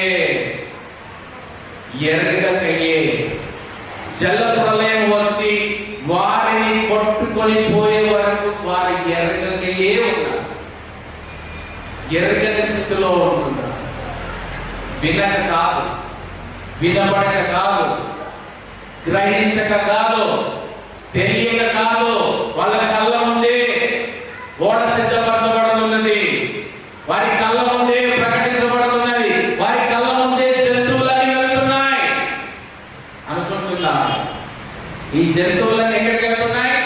ఎరగకయే జల ప్రళయం వచ్చి వారిని కొట్టుకొని పోయే వరకు వారి ఎరగకయే ఉన్నారు. ఎరగని స్థితిలో ఉంటున్నారు. వినక కాదు, వినబడక కాదు, గ్రహించక కాదు, తెలియక కాదు, వాళ్ళ కళ్ళ ముందే ఓడ సిద్ధపరచబడుతున్నది, వారి కళ్ళ ముందే ప్రకటించబడుతున్నది, వారి కళ్ళ ముందే జంతువులన్నీ వెళ్తున్నాయి అనుకుంటున్నా. ఈ జంతువులన్నీ ఎక్కడికి వెళ్తున్నాయి?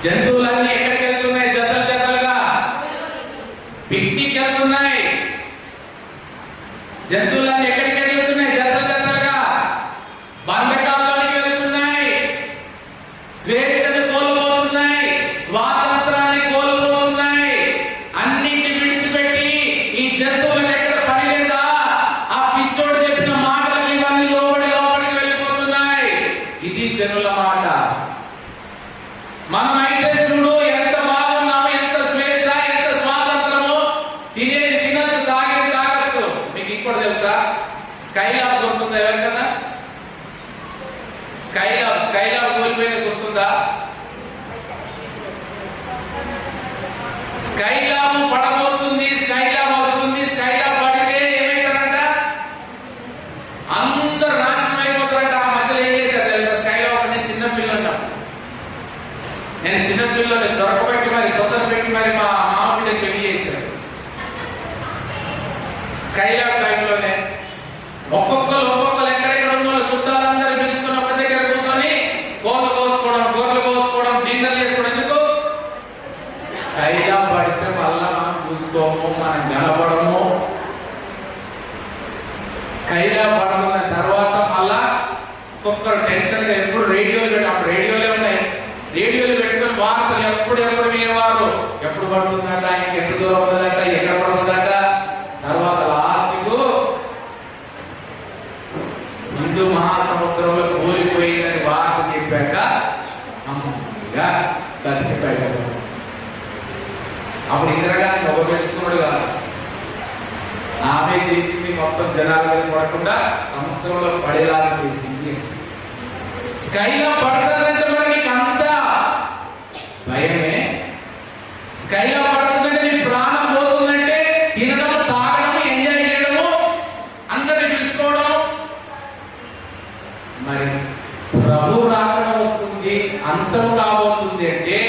జంతువులన్నీ ఎక్కడికి వెళ్తున్నాయి? జతలు జతలుగా పిక్నిక్ వెళ్తున్నాయి. జంతువులన్నీ ఎక్కడికి వెళ్తున్నాయి? జతలు జతలుగా బంధకాల్లోనికి వెళ్తున్నాయి. స్వేచ్ఛను కోల్పోతున్నాయి, స్వాతంత్రాన్ని కోల్పోతున్నాయి. అన్నింటిని విడిచిపెట్టి ఈ జంతువులకు ఎక్కడ పని లేదా? ఆ పిచ్చోడు చెప్పిన మాటలకి ఇవన్నీ లోపలికి వెళ్ళిపోతున్నాయి. ఇది జనుల మాట. మనమైతే చూడు ఎంత బాగున్నాము, ఎంత స్వేచ్ఛ, ఎంత స్వాతంత్రము, తినేది తినచ్చు, తాగేది తాగచ్చు. మీకు ఇంకోటి తెలుసా? స్కైలాబ్ గుర్తుందా ఎవరికన్నా? స్కైలాబ్ కోల్పోయిన గుర్తుందా? స్కైలాబ్ పడబోతుంది, స్కైలాబ్ వస్తుంది. స్కైలాబ్ పడితే ఏమైందంట? ఇండస్ట్రీలోనే దొరకబెట్టి మరి తొందర పెట్టి మరి మా మామూలు పెళ్లి చేశారు. స్కైలాబ్ టైంలోనే ఒక్కొక్కరు ఎక్కడెక్కడ ఉన్న చుట్టాలందరూ పిలుచుకుని ఒక దగ్గర కూర్చొని గోర్లు కోసుకోవడం డిన్నర్ చేసుకోవడం. ఎందుకు? స్కైలాబ్ పడితే మళ్ళా మనం చూసుకోము, మనం నిలబడము. స్కైలాబ్ పడుతున్న తర్వాత మళ్ళా ఒక్కొక్కరు టెన్షన్ గా ఎప్పుడు రేడియోలే ఉన్నాయి, రేడియోలు పెట్టుకుని వార్తలు ఎప్పుడు వినేవారు. ఎప్పుడు పడుతుందట, ఆయనకి ఎంత దూరం ఉందట, ఎక్కడ పడుతుందట. తర్వాత లాస్ట్కు హిందూ మహాసముద్రంలో కూలిపోయిందని వార్త చెప్పాక కత్తిపోయాడు. అప్పుడు ఇందిరాగాంధీ ఒక తెలుసుకున్నాడు కాదు, ఆమె చేసింది మొత్తం జనాల మీద పడకుండా సముద్రంలో పడేలాగా చేసింది. స్కైలో పడతారంటే మరి నీకు అంత భయమే. స్కైలో పడుతుందంటే నీ ప్రాణం పోతుందంటే తినడం, తాగడం, ఎంజాయ్ చేయడము, అందరిని పిలుచుకోవడం. మరి ప్రభు రాకడ వస్తుంది, అంతం కాబోతుంది అంటే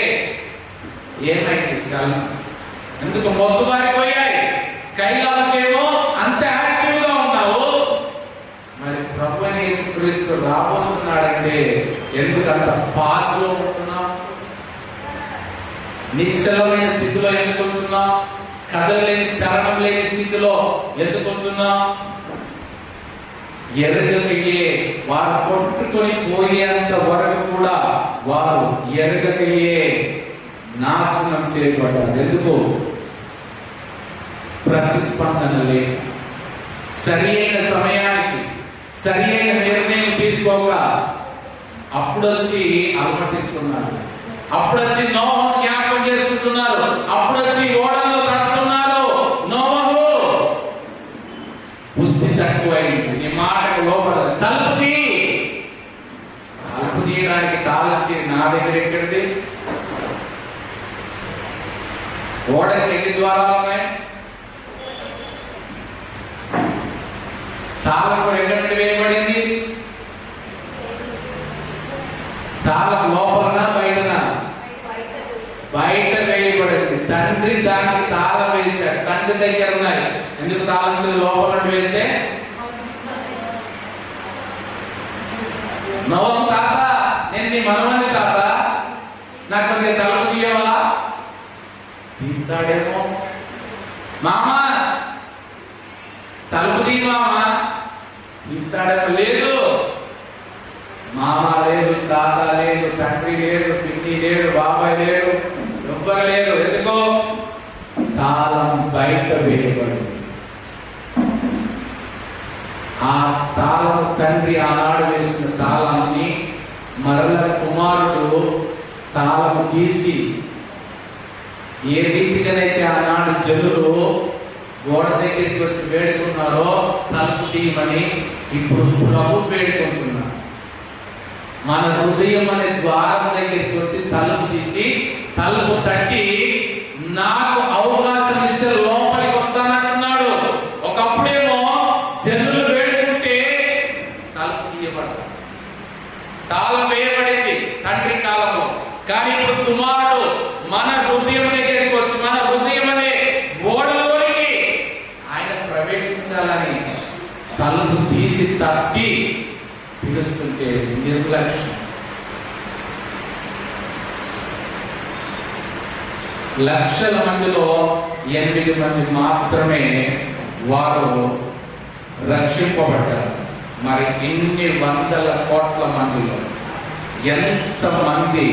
ఏమైంది? చాలా ఎందుకు మొద్దుబారిపోయాయి. స్కైలాకేమో అంత యాక్టివ్ గా ఉన్నావు, మరి ప్రభు అని యేసుక్రీస్తు రాబోతున్నాడంటే ఎందుకంత పాస్ లో ఉంటున్నావు? నిశ్చలమైన స్థితిలో ఎందుకు ఉంటున్నావు? కదలలేని, చలనం లేని స్థితిలో ఎందుకు ఉంటున్నావు? ఎరగకయే వారు కొట్టుకొని పోయేంత వరకు కూడా వారు ఎరగకయే నాశనం చేయబడ్డారు. ఎందుకు? ప్రతిస్పందన లేదు. సరి అయిన సమయానికి సరి అయిన నిర్ణయం తీసుకోక అప్పుడొచ్చి అలమటిస్తున్నారు, అప్పుడొచ్చి నోహను జ్ఞాపకం చేసుకుంటున్నారు, అప్పుడొచ్చి ఓడలో తడుతున్నారు. నోహు బుద్ధి తక్కువైంది, నీ మాటకు లోపడదు. తలుపు తీయడానికి తాళించి నా దగ్గర ఎక్కడిది? ఓడకి ఎన్ని ద్వారాలు ఉన్నాయి? తాళం ఎక్కడి నుండి వేయబడింది? తాళం లోపలనా బయటనా? బయట వేయబడింది. తండ్రి దానికి తాళం వేశాడు, తండ్రి దగ్గర ఉన్నాయి. ఎందుకు తాళం లోపల నుండి వేస్తే? నోహు తాత, నేను నీ మనవని తాత, నాకు నీ తలుపు తీయవా? తీస్తాడేమో. మామ తలుపు తీ మామ, తీస్తాడేమో. లేదు, మామ లేదు, తాత లేదు, తండ్రి లేడు, పిన్ని లేడు, బాబాయ్ లేడు, ఎవ్వరు లేరు. ఎందుకో? తాళం బయట వేయబడింది. ఆ తాళం తండ్రి ఆనాడు వేసిన తాళాన్ని మరల కుమారుడు తాళం తీసి, ఏ రీతిగానైతే ఆనాడు జనులు గోడ దగ్గరికి వచ్చి వేడుకున్నారో తలుపు తీయమని, ఇప్పుడు ప్రభు వేడుకుంటున్నారు. మన హృదయం అనే ద్వారం దగ్గరికి వచ్చి తలుపు తీసి, తలుపు తట్టి నాకు అవకాశం ఇస్తే లోపలికి వస్తానంటున్నాడు. ఒకప్పుడేమో జనులు వేడుకుంటే తలుపు తీయబడ్డారు, తాళం వేయబడింది తండ్రి కాలంలో. కానీ ఇప్పుడు కుమారుడు మన హృదయం దగ్గరికి వచ్చి, మన హృదయం అనే గోడలోకి ఆయన ప్రవేశించాలని తలుపు తీసి తట్టి పిలుస్తుంటే నిర్లక్ష్యం. లక్షల మందిలో 8 మంది మాత్రమే వారు రక్షింపబడ్డారు. మరి ఇన్ని వందల కోట్ల మందిలో ఎంత మంది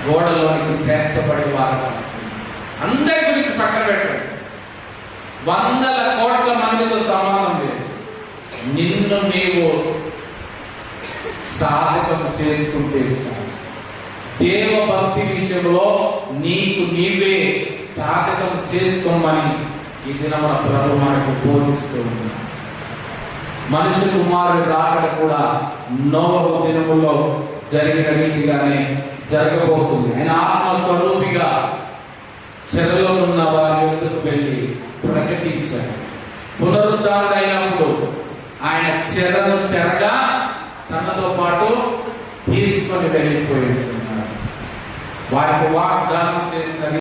గోడలోనికి చేర్చబడి వారు? అందరి గురించి పక్కన పెట్టండి, వందల కోట్ల మందితో సమానం లేదు. నిన్ను నీవు సాధకం చేసుకుంటే దేవభక్తి విషయంలో నీకు నీవే సాధకం చేసుకోమని ఈ దినం ప్రభు మనకు బోధిస్తూ ఉన్నాడు. మనుష్య కుమారుడు రాకడ కూడా నోవహు దినములో జరిగిన రీతిగానే జరగబోతుంది. ఆయన ఆత్మస్వరూపిగా చెరలో ఉన్న వారి యొద్దకు వెళ్ళి ప్రకటించాడు. పునరుద్ధరణైనప్పుడు ఆయన చెరగా తనతో పాటు తీసుకొని వెళ్ళిపోయి వారికి వాగ్దానం చేసినది